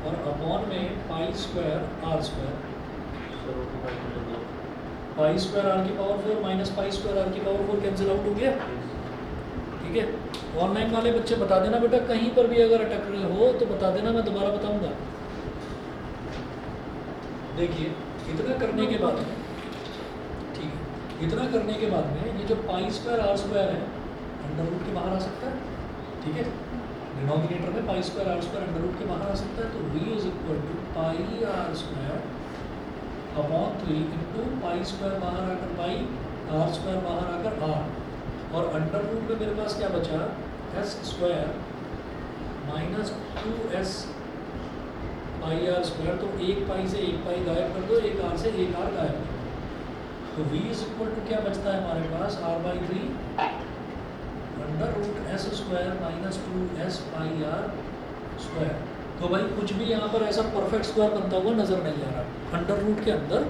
S1: और अपॉन में pi square R square. Pi square R की power 4 minus pi square R की पावर 4 कैंसिल आउट हो गया, ठीक है। ऑनलाइन वाले बच्चे बता देना बेटा, कहीं पर भी अगर अटक रहे हो तो बता देना, मैं दोबारा बताऊंगा। देखिए इतना करने के बाद में, ठीक है, इतना करने के बाद में ये जो पाई स्क्वायर आर स्क्वायर है अंडर रूट के बाहर आ सकता है, ठीक है। डिनोमिनेटर में pi square R square under root के बाहर आ सकता है, तो v is equal to pi R square upon 3 into pi square बाहर आकर पाई, आर स्क्वायर बाहर आकर आर, और अंडर रूट में मेरे पास क्या बचा, S square minus 2s pi R square. तो एक पाई से एक पाई गायब कर दो, एक आर से एक आर गायब कर दो, तो v इज इक्वल टू क्या बचता है हमारे पास, r by 3 under root S square minus 2s pi R square. तो भाई कुछ भी यहाँ पर ऐसा परफेक्ट स्क्वायर बनता हुआ नजर नहीं आ रहा अंडर रूट के अंदर।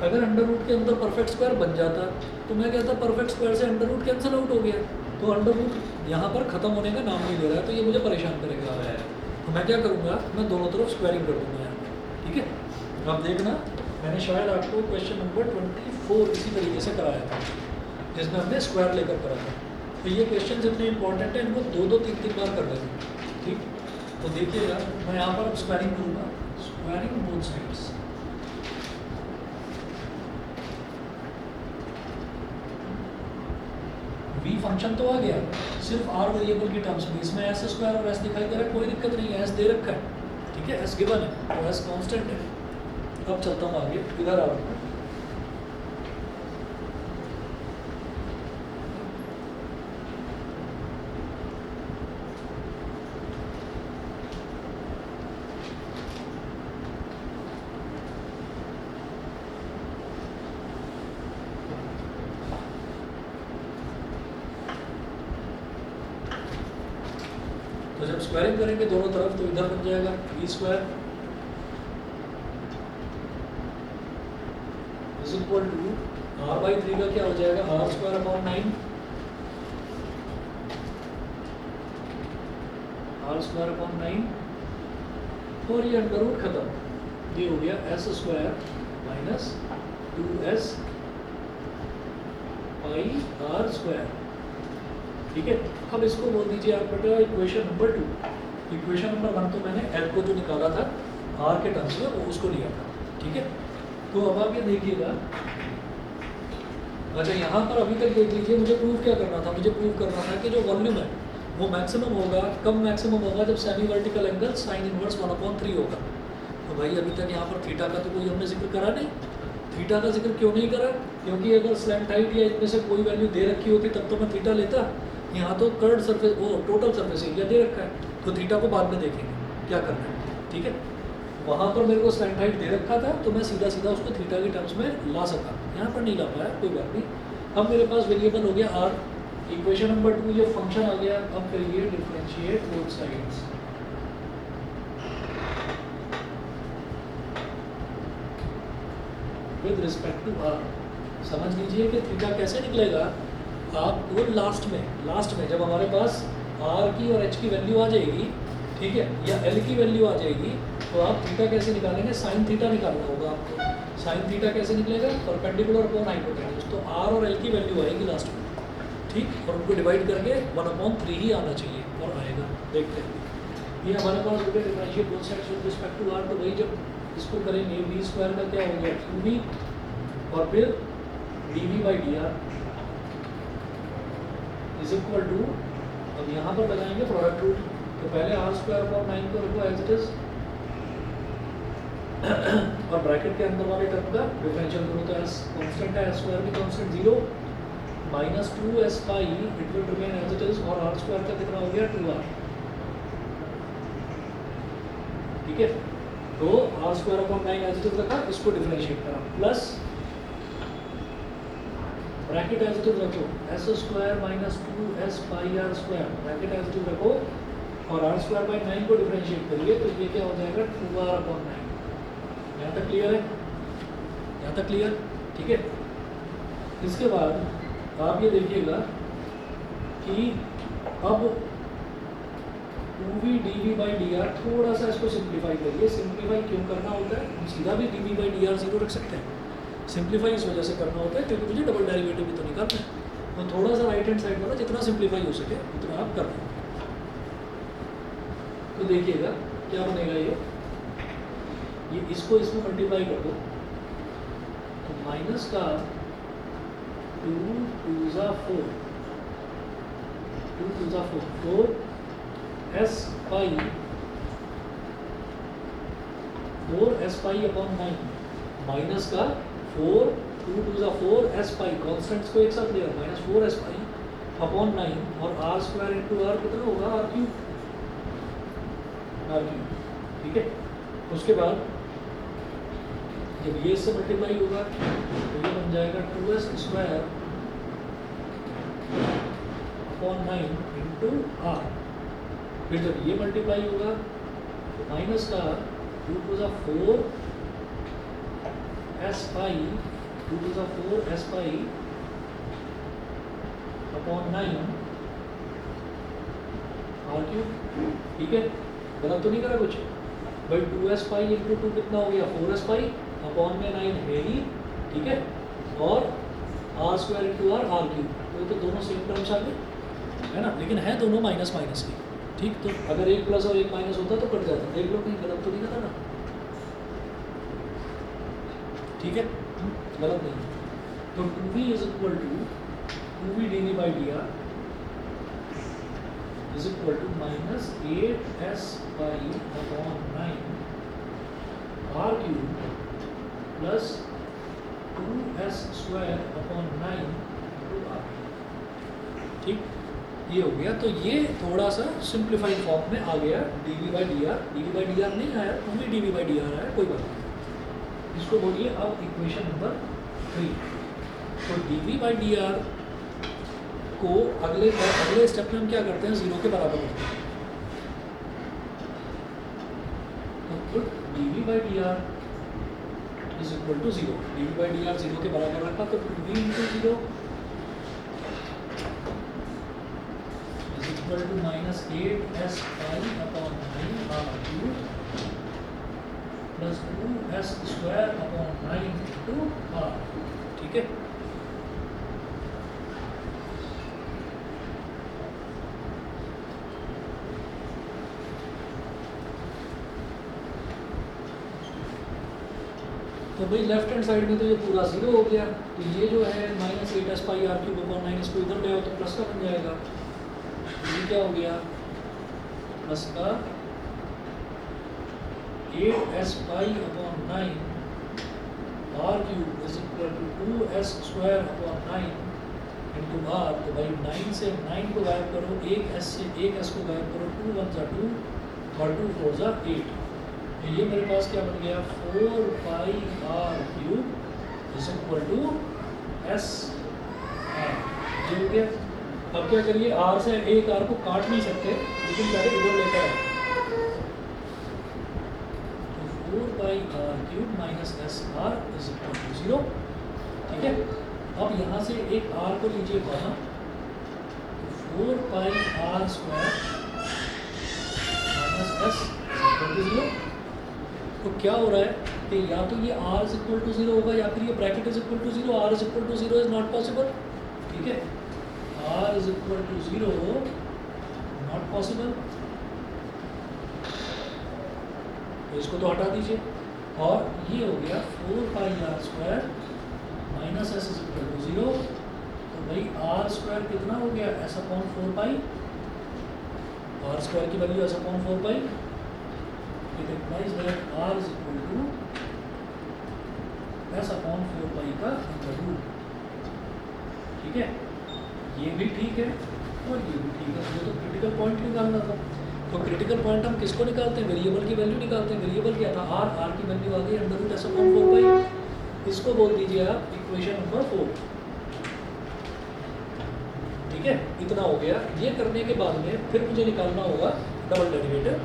S1: अगर अंडर रूट के अंदर परफेक्ट स्क्वायर बन जाता तो मैं कहता परफेक्ट स्क्वायर से अंडर रूट कैंसिल आउट हो गया, तो अंडर रूट यहाँ पर ख़त्म होने का नाम नहीं ले रहा है, तो ये मुझे परेशान करेगा। तो मैं क्या करूँगा, मैं दोनों तरफ स्क्वायरिंग कर दूँगा यहाँ, ठीक है। आप देखना मैंने शायद आपको क्वेश्चन नंबर 24 इसी तरीके से कराया था, जिसमें हमने स्क्वायर लेकर करा था। तो ये क्वेश्चन इतने इंपॉर्टेंट है, इनको 2-3 बार कर लेंगे, ठीक। तो देखिएगा, मैं यहाँ पर अब स्क्वायरिंग करूँगा, squaring both sides. v function तो आ गया, सिर्फ r वेरिएबल की टर्म्स में। इसमें s स्क्वायर और s दिखाई दे रहा है, कोई दिक्कत नहीं है, s दे रखा है, ठीक है, s गिवन है, तो s कांस्टेंट है। अब चलता हूँ आगे, इधर आओ। तो जब स्क्वायरिंग करेंगे दोनों तरफ, तो इधर बन जाएगा v square is equal to r/3 का क्या हो जाएगा, r square upon 9, r square upon 9, और ये अंडर रूट खत्म, ये हो गया s square minus 2s pi r square, ठीक है। अब इसको बोल दीजिए आप बेटा इक्वेशन नंबर 2। इक्वेशन नंबर 1 तो मैंने l को जो निकाला था r के टर्म्स में, वो उसको लिया था, ठीक है। तो अब आप ये देखिएगा, अच्छा यहाँ पर अभी तक देख लीजिए, मुझे प्रूव क्या करना था, मुझे प्रूव करना था कि जो वॉल्यूम है वो मैक्सिमम होगा, कब मैक्सिमम होगा, जब semi vertical angle sine inverse 1/3 होगा। तो भाई अभी तक यहाँ पर थीटा का तो कोई हमने जिक्र करा नहीं। थीटा का जिक्र क्यों नहीं करा, क्योंकि अगर स्लैंट हाइट या इनमें से कोई वैल्यू दे रखी होती तब तो मैं थीटा लेता। यहाँ तो कर्ड सरफेस, वो टोटल सरफेस एरिया दे रखा है, तो थीटा को बाद में देखेंगे क्या करना है, ठीक है। वहाँ पर मेरे को स्लैंट हाइट दे रखा था, तो मैं सीधा सीधा उसको थीटा के टर्म्स में ला सका, यहाँ पर नहीं ला पाया, कोई बात नहीं। अब मेरे पास वेरिएबल हो गया r, इक्वेशन नंबर 2 ये फंक्शन आ गया। अब करिए differentiate both sides, with respect to r। समझ लीजिए कि थीटा कैसे निकलेगा, आपको लास्ट में जब हमारे पास r की और h की वैल्यू आ जाएगी, ठीक है, या l की वैल्यू आ जाएगी, तो आप थीटा कैसे निकालेंगे, साइन थीटा निकालना होगा आपको। साइन थीटा कैसे निकलेगा, परपेंडिकुलर अपॉन हाइपोटेन्यूज, तो r और l की वैल्यू आएगी लास्ट में, ठीक, और उनको डिवाइड करके 1/3 ही आना चाहिए, और आएगा, देखते हैं। ये हमारे पास हो गया differentiate both sides with respect to r। तो भाई जब इसको करेंगे v स्क्वायर का क्या हो गया 2v, और फिर dv/dr इज इक्वल टू, अब यहाँ पर लगाएंगे प्रोडक्ट रूल। तो पहले r स्क्वायर अपॉन 9 को रखो एज इट इज, और ब्रैकेट के अंदर वाले टर्म का डिफरेंशियल करो, तो s कांस्टेंट है, s स्क्वायर भी constant 0 minus 2s pi, it will remain as it is, और r स्क्वायर का कितना हो गया 2r, ठीक है। तो r square upon 9 as it is रखा, इसको डिफरेंशिएट करा, plus bracket as it is रखो, s square minus 2s pi r square, bracket as it is रखो, और r स्क्वायर बाई 9 को डिफरेंशिएट करिए, तो ये क्या हो जाएगा 2r अपॉन 9। यहाँ तक क्लियर है, यहाँ तक क्लियर, ठीक है। इसके बाद आप ये देखिएगा कि अब 2v dv/dr, थोड़ा सा इसको सिंप्लीफाई करिए। सिंप्लीफाई क्यों करना होता है, हम सीधा भी dv/dr 0 रख सकते हैं, सिंप्लीफाई इस वजह से करना होता है क्योंकि मुझे डबल डेरिवेटिव भी तो निकालना है। तो थोड़ा सा राइट हैंड साइड वाला जितना सिंप्लीफाई हो सके उतना आप कर दें। तो देखिएगा क्या बनेगा, ये इसको इसमें मल्टीप्लाई कर दो, तो माइनस का 2 2 4, 2 2 4, तो s पाई 4s पाई अपॉन 9, माइनस का 4 2 2 4 s पाई, कॉन्स्टेंट्स को एक साथ लिया, माइनस 4s पाई अपॉन 9, और r स्क्वायर इंटू r कितना होगा, r क्यूब, ठीक है। उसके बाद जब ये इससे मल्टीप्लाई होगा तो ये बन जाएगा 2s square upon 9 into r। फिर जब ये मल्टीप्लाई होगा तो माइनस का 2 2 4 s पाई, 2 2 4 s पाई अपॉन 9 r क्यूब, ठीक है। गलत तो नहीं करा कुछ भाई, 2s पाई इंटू 2 कितना हो गया 4s पाई, अपॉन में 9 है ही, ठीक है, और R square into R R cube, तो दोनों सेम टर्म्स आ गए, है ना, लेकिन है दोनों माइनस माइनस की, ठीक। तो अगर एक प्लस और एक माइनस होता तो कट जाता, देख लो कहीं गलत तो नहीं करा ना, ठीक है, गलत नहीं। तो 2v is equal to 2v D V by D R is equal to minus 8s pi upon 9 R cube plus 2s square upon 9 into R, ठीक, ये हो गया। तो ये थोड़ा सा सिंप्लीफाइड फॉर्म में आ गया D V by D R नहीं आया, 2v D V by D R आया, कोई बात नहीं, इसको बोलिए अब इक्वेशन नंबर 3। तो D V by D R को अगले स्टेप में हम क्या करते हैं, 0 के बराबर करते हैं। तो D V by D R is equal to 0, D V by D R 0 के बराबर रखा, तो 2v into 0 is equal to minus 8s pi upon 9 R cube plus 2s square upon 9 into R, ठीक है। तो भाई लेफ्ट हैंड साइड में तो ये पूरा 0 हो गया, तो ये जो है minus 8s pi R cube upon 9, इसको इधर ले आओ तो प्लस का बन जाएगा, तो ये क्या हो गया, प्लस का 8s pi upon 9 R cube is equal to 2s square upon 9 into R. तो भाई 9 से 9 को गायब करो, 1s से 1s को गायब करो, 2 1 जा 2 और 2 4 जा 8, तो ये मेरे पास क्या बन गया, 4 pi R cube is equal to S R, ये हो गया। अब क्या करिए, आर से एक आर को काट नहीं सकते, लेकिन पहले इधर लेकर आए, तो 4 pi R cube minus S R is equal to 0, ठीक है। अब यहाँ से एक आर को लीजिए बाहर, तो 4 pi R square minus S equal to 0। तो क्या हो रहा है कि या तो ये r इज इक्वल टू 0 होगा, या फिर ये bracket is equal to 0, r is equal to 0 is not possible, ठीक है, r is equal to 0 not possible, तो इसको तो हटा दीजिए, और ये हो गया 4 pi R square minus S is equal to 0, तो भाई आर स्क्वायर कितना हो गया, S upon 4 pi, R square की value S upon 4 pi, it implies that r is equal to s upon 4 पाई का रूट, ठीक है, ये भी ठीक है और ये भी ठीक है। ये तो क्रिटिकल पॉइंट निकालना था, तो क्रिटिकल पॉइंट हम किसको निकालते हैं, वेरिएबल की वैल्यू निकालते हैं। वेरिएबल क्या था, r की वैल्यू आ गई अंडर रूट s अपॉन 4 पाई, इसको बोल दीजिए आप इक्वेशन नंबर 4, ठीक है। इतना हो गया। ये करने के बाद में फिर मुझे निकालना होगा डबल डेरिवेटिव,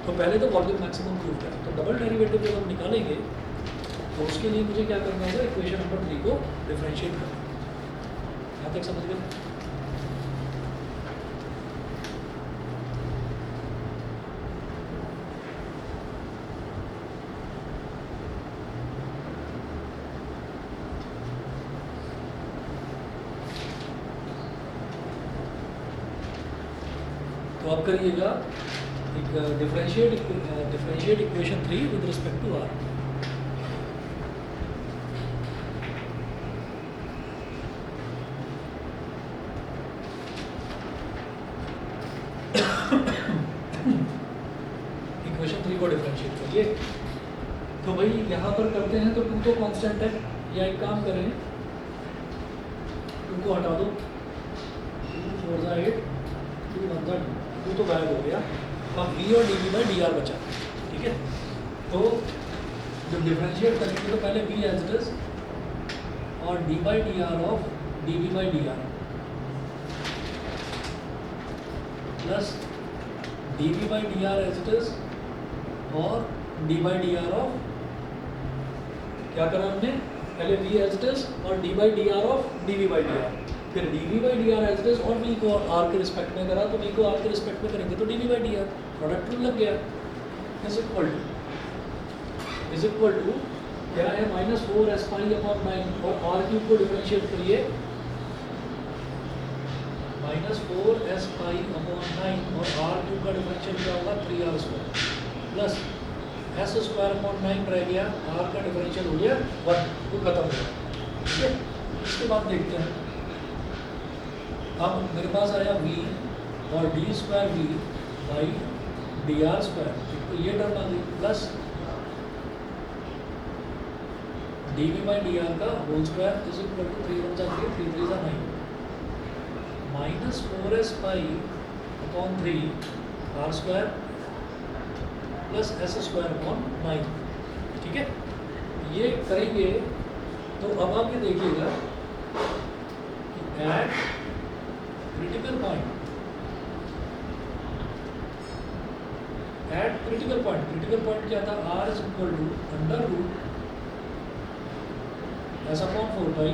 S1: तो पहले तो वॉल्यूम मैक्सिमम प्रूव करें, तो डबल डेरिवेटिव जब हम निकालेंगे तो उसके लिए मुझे क्या करना होगा, इक्वेशन नंबर 3 को डिफरेंशिएट करना, यहाँ तक समझ गए। तो अब करिएगा differentiate equation 3 with respect to r। Equation 3 को डिफरेंशिएट करिए, तो भाई यहाँ पर करते हैं तो 2 तो कांस्टेंट है, या एक काम करें 2 को हटा दो, 2 4 जा 8, 2 1 जा 2 तो गायब हो गया, अब v और dv बाई डी आर बचा, ठीक है। तो जब डिफरेंशिएट करेंगे तो पहले v एज इट इज और d by D R of dv by D R plus dv by D R as it is और d by D R of, क्या करा हमने, पहले v एज इट इज और d by D R of dv by D R, फिर dv by D R as it is और v को r के रिस्पेक्ट में करा, तो v को r के रिस्पेक्ट में करेंगे तो dv by D are, product rule लग गया, इज इक्वल टू क्या है -4s पाई/9 और आर क्यूब को डिफरेंशिएट करिए -4s पाई/9 और आर क्यूब का डिफरेंशिएट क्या होगा 3r² प्लस s²/9 रह गया, आर का डिफरेंशियल हो गया 1, तो खत्म हो गया। ठीक है, इसके बाद देखते हैं। अब मेरे पास आया v और d²v बाई dr², तो ये टर्म आ गई प्लस dv बाई dr का whole square is equal to 3 1 3 3 3 9 -4s pi r² plus s²/9। ठीक है, ये करेंगे तो अब आप ये देखिएगा कि एट क्रिटिकल पॉइंट क्या था, r is equal to under root s/4 pi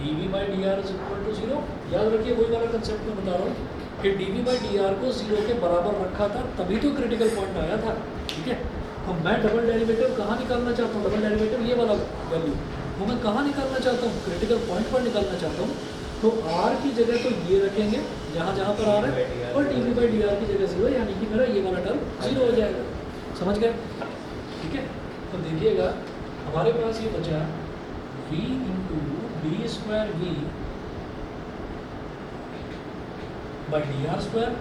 S1: dv by dr is equal to 0। याद रखिए, वही वाला कंसेप्ट में बता रहा हूँ कि dv बाई dr को 0 के बराबर रखा था, तभी तो क्रिटिकल पॉइंट आया था। ठीक है, तो मैं डबल डेरिवेटिव कहाँ निकालना चाहता हूँ, डबल डेरिवेटिव ये वाला वैल्यू वो मैं कहाँ निकालना चाहता हूँ, क्रिटिकल पॉइंट पर निकालना चाहता हूँ। तो r की जगह तो ये रखेंगे जहाँ जहाँ पर r है, और dv बाई dr की जगह 0, यानी कि मेरा ये वाला टर्म 0 हो जाएगा। समझ गए? ठीक है, तो देखिएगा हमारे पास ये बचा v into d²v by dr²,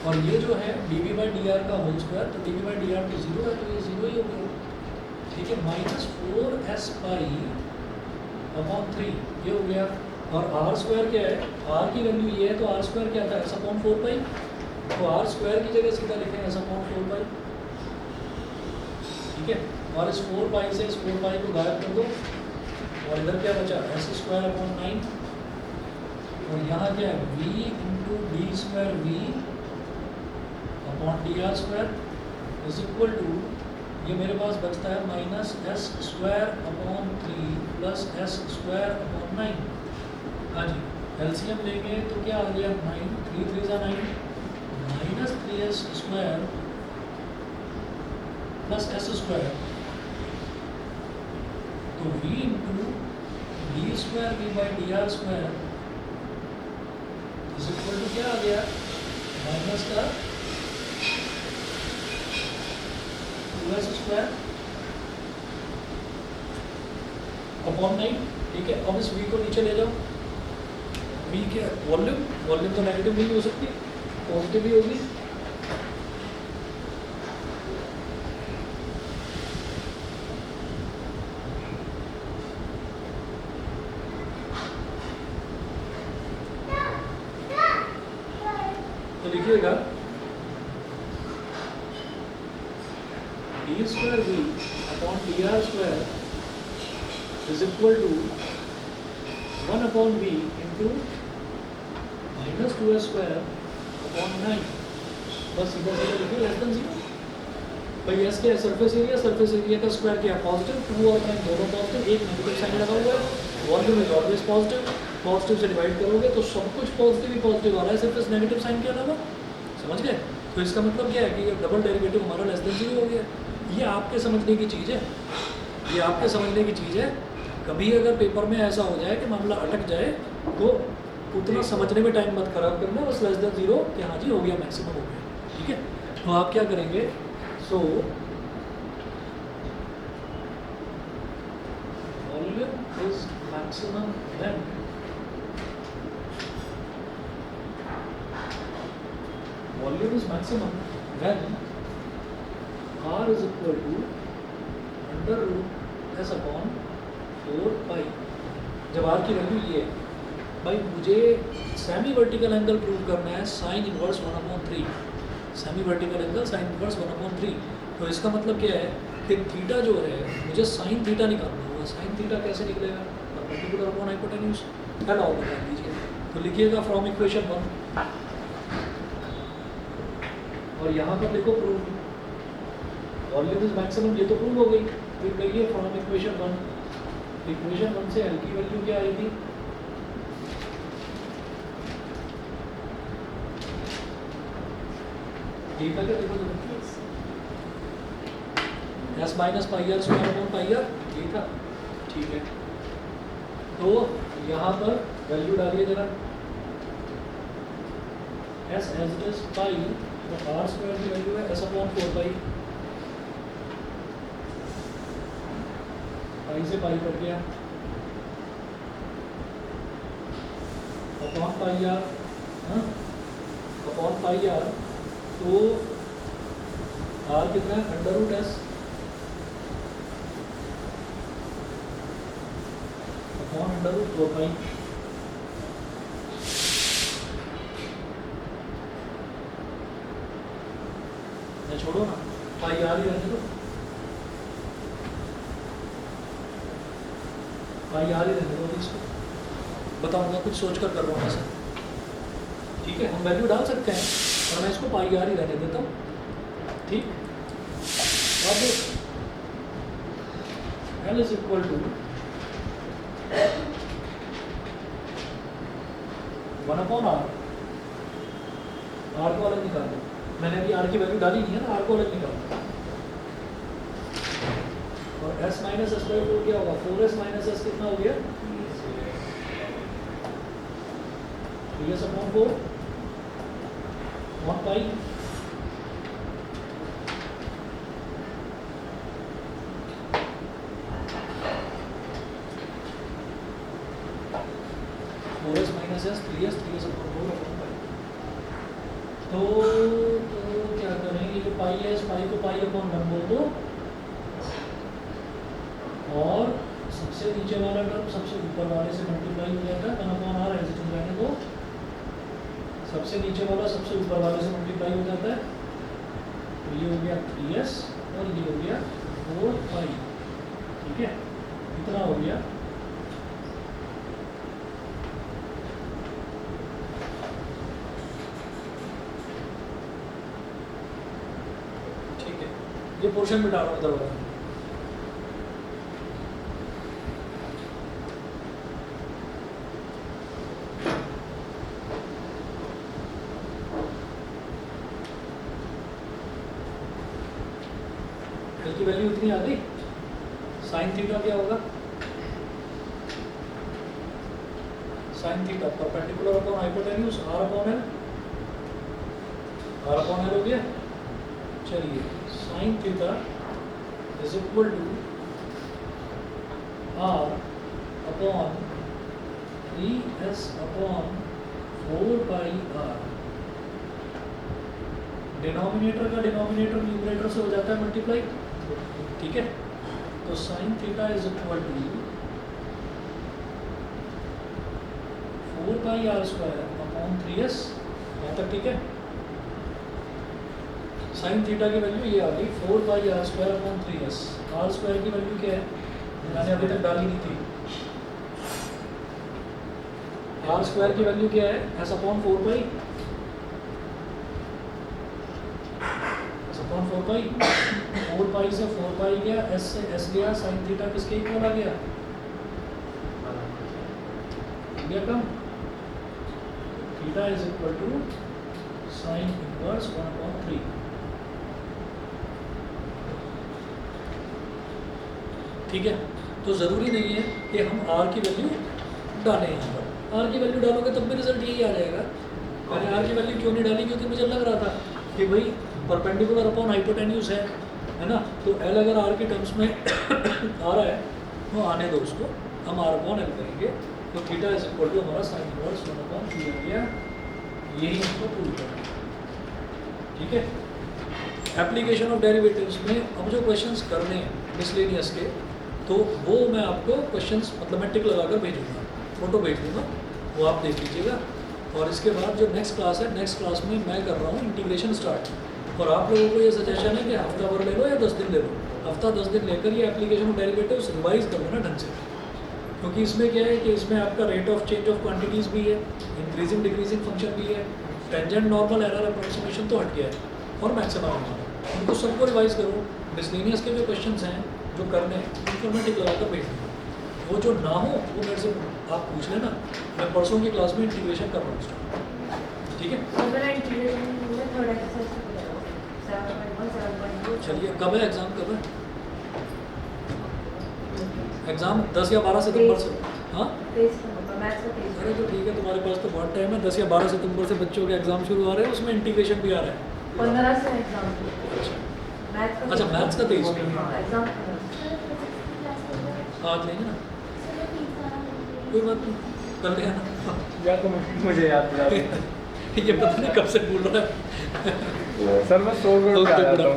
S1: और ये जो है dv बाई dr का होल स्क्वायर, तो dv बाई dr तो 0 है, तो ये 0 ही हो गया। ठीक है, -4s पाई/3 ये हो गया, और r² क्या है, r की वैल्यू ये है, तो r² क्या था s/4 पाई, तो r² की जगह सीधा लिखेंगे s/4 पाई। ठीक है, और इस 4 पाई से इस 4 पाई को गायब कर दो, और इधर क्या बचा s²/9, और यहाँ क्या है v into d²v upon dr² is equal to, ये मेरे पास बचता है -s²/3 प्लस s²/9। हाँ जी, एलसीएम लेंगे तो क्या आ गया 9, 3 3 9 -3s² प्लस s², तो v into d²v by dr² is equal to क्या आ गया माइनस का 2s² अपॉन 9। ठीक है, अब इस v को नीचे ले जाओ, v के वॉल्यूम तो नेगेटिव नहीं हो सकती, पॉजिटिव ही होगी। तो लिखिएगा d²v upon dr² is equal to 1 upon v into -2s² upon 9। बस सीधा सीधा लिखिए लेस देन 0। भाई एस क्या है, सरफेस एरिया का स्क्वायर क्या है पॉजिटिव, 2 और 9 दोनों पॉजिटिव, एक नेगेटिव साइन लगा हुआ है, वॉल्यूम इज ऑलवेज पॉजिटिव से डिवाइड करोगे तो सब कुछ पॉजिटिव ही पॉजिटिव आ रहा है, सिर्फ इस नेगेटिव साइन के अलावा। समझ गए? तो इसका मतलब क्या है कि ये डबल डेरिवेटिव हमारा लेस देन 0 हो गया। ये आपके समझने की चीज़ है, ये आपके समझने की चीज़ है। कभी अगर पेपर में ऐसा हो जाए कि मामला अटक जाए तो उतना समझने में टाइम मत खराब करना, बस लेस देन 0 कि हाँ जी हो गया, मैक्सिमम हो गया। ठीक है, तो आप क्या करेंगे, so volume is maximum when r is equal to under root s upon 4 pi. जब r की वैल्यू ये है, भाई मुझे सेमी वर्टिकल एंगल प्रूव करना है sign inverse 1/3, semi vertical angle sine inverse 1/3। तो इसका मतलब क्या है कि थीटा जो है मुझे साइन थीटा निकालना होगा। साइन थीटा कैसे निकलेगा, perpendicular upon hypotenuse, head of निकाल लीजिए। तो लिखिएगा फ्रॉम इक्वेशन 1, और यहाँ पर देखो प्रूव वॉल्यूम इज मैक्सिमम, ये तो प्रूव हो गई। फिर कहिए फ्रॉम इक्वेशन 1, इक्वेशन 1 से एल की वैल्यू क्या आई थी, ठीक है क्या, देखो S minus pi R square upon pi R, यही था, ठीक है। तो यहाँ पर वैल्यू डालिए जरा, S as it is pi, तो आर स्क्वायर की वैल्यू है एस अपॉन 4 पाई से पाई कट गया upon pi R, upon pi R, तो आर कितना है under root S upon under root 4 pi. छोड़ो ना, पाई आर ही रहने दो, पाई आर ही रहने दो इसको, बताऊंगा कुछ सोच कर रहा हूँ ऐसा, ठीक है। हम वैल्यू डाल सकते हैं और मैं इसको पाई आर ही रहने देता हूँ, ठीक। अब L is equal to 1/r, R को अलग निकाल दो, मैंने अभी आर की वैल्यू डाली नहीं है ना, आर को अलग निकाल दो, और s माइनस एस बाई 4 क्या होगा, 4s माइनस एस कितना हो गया, 3s upon 4 1 pi, minus S 3s upon 4 upon pi. तो क्या करेंगे, ये पाई है, इस पाई को पाई अपॉन 1 बोल दो, और सबसे नीचे वाला टर्म सबसे ऊपर वाले से मल्टीप्लाई हो जाता है, 1/r एज इट इज रहने दो, सबसे नीचे वाला सबसे ऊपर वाले से मल्टीप्लाई हो जाता है, तो ये हो गया 3s और ये हो गया 4 पाई, ठीक है, इतना हो गया। ठीक है, ये पोर्शन मिटा रहा हूँ दरवाजा, की वैल्यू इतनी आ गई, साइन थीटा क्या होगा, sine theta perpendicular upon hypotenuse R upon L, R upon L हो गया। चलिए sine theta is equal to R upon 3s upon 4 pi R, denominator का डिनोमिनेटर न्यूमरेटर से हो जाता है मल्टीप्लाई, ठीक है। तो sine theta is equal to 4 pi R square upon 3s, यहाँ तक ठीक है। साइन थीटा की वैल्यू ये आ गई 4 pi R square upon 3s, R square की वैल्यू क्या है, मैंने अभी तक डाली नहीं थी, आर स्क्वायर की वैल्यू क्या है, S upon 4 pi, upon 4 pi, 4 pi से 4 पाई गया, एस से एस गया, साइन थीटा किसके इक्वल आ गया, कम, theta is equal to sine inverse 1/3। ठीक है, तो ज़रूरी नहीं है कि हम आर की वैल्यू डालें, यहाँ पर आर की वैल्यू डालोगे तब भी रिजल्ट यही आ जाएगा। मैंने आर की वैल्यू क्यों नहीं डाली, क्योंकि मुझे लग रहा था कि भाई परपेंडिकुलर अपॉन हाइपोटेन्यूज है ना, तो एल अगर आर के टर्म्स में आ रहा है तो आने दो उसको, हम आर अपॉन एल करेंगे, तो थीटा इज इक्वल टू हमारा साइन इनवर्स 1/3 आ गया, यही हमको प्रूव करना है। ठीक है, एप्लीकेशन ऑफ डेरिवेटिव्स में अब जो क्वेश्चंस करने हैं मिसलेनियस के, तो वो मैं आपको क्वेश्चंस मतलब मैं टिक लगाकर भेजूँगा, फोटो भेज दूँगा, वो आप देख लीजिएगा। और इसके बाद जो नेक्स्ट क्लास है, नेक्स्ट क्लास में मैं कर रहा हूँ इंटीग्रेशन स्टार्ट, और आप लोगों को ये सजेशन है कि हफ्ता भर ले लो या 10 दिन ले लो, हफ्ता 10 दिन लेकर ये एप्लीकेशन ऑफ डेरिवेटिव्स रिवाइज कर लेना ढंग से, क्योंकि इसमें क्या है कि इसमें आपका rate of change of quantities भी है, इंक्रीजिंग डिक्रीजिंग फंक्शन भी है, टेंजेंट नॉर्मल एरर अप्रोक्सीमेशन तो हट गया है, और मैक्सिमम हमारा, उनको सबको रिवाइज करो। मिसलेनियस के जो क्वेश्चंस हैं जो करने हैं उनको मैं टिक लगाकर भेज दूँगा, वो जो ना हो वो मेरे से आप पूछ लेना, मैं परसों की क्लास में इंटीग्रेशन कर रहा हूँ। ठीक है, चलिए कब है एग्ज़ाम, कब है? एग्ज़ाम 10 या 12 सितंबर से। हाँ,
S2: 23 नवंबर मैथ्स का 23
S1: अरे तो ठीक है, तुम्हारे पास तो बहुत टाइम है। 10 या 12 सितंबर से बच्चों के एग्ज़ाम शुरू हो रहे हैं, उसमें इंटीग्रेशन भी आ रहा है।
S2: 15 से एग्जाम
S1: अच्छा
S2: मैथ्स का
S1: अच्छा, मैथ्स का 23 में।
S2: हाँ एग्जाम
S1: आज लेंगे ना, कोई बात नहीं, कर लेगा ना।
S3: या तो मुझे याद दिला दो।
S1: ये पता नहीं कब से बोल रहा है।
S3: सर मैं 100 करोड़
S1: Okay,
S3: का
S1: good
S3: आता हूँ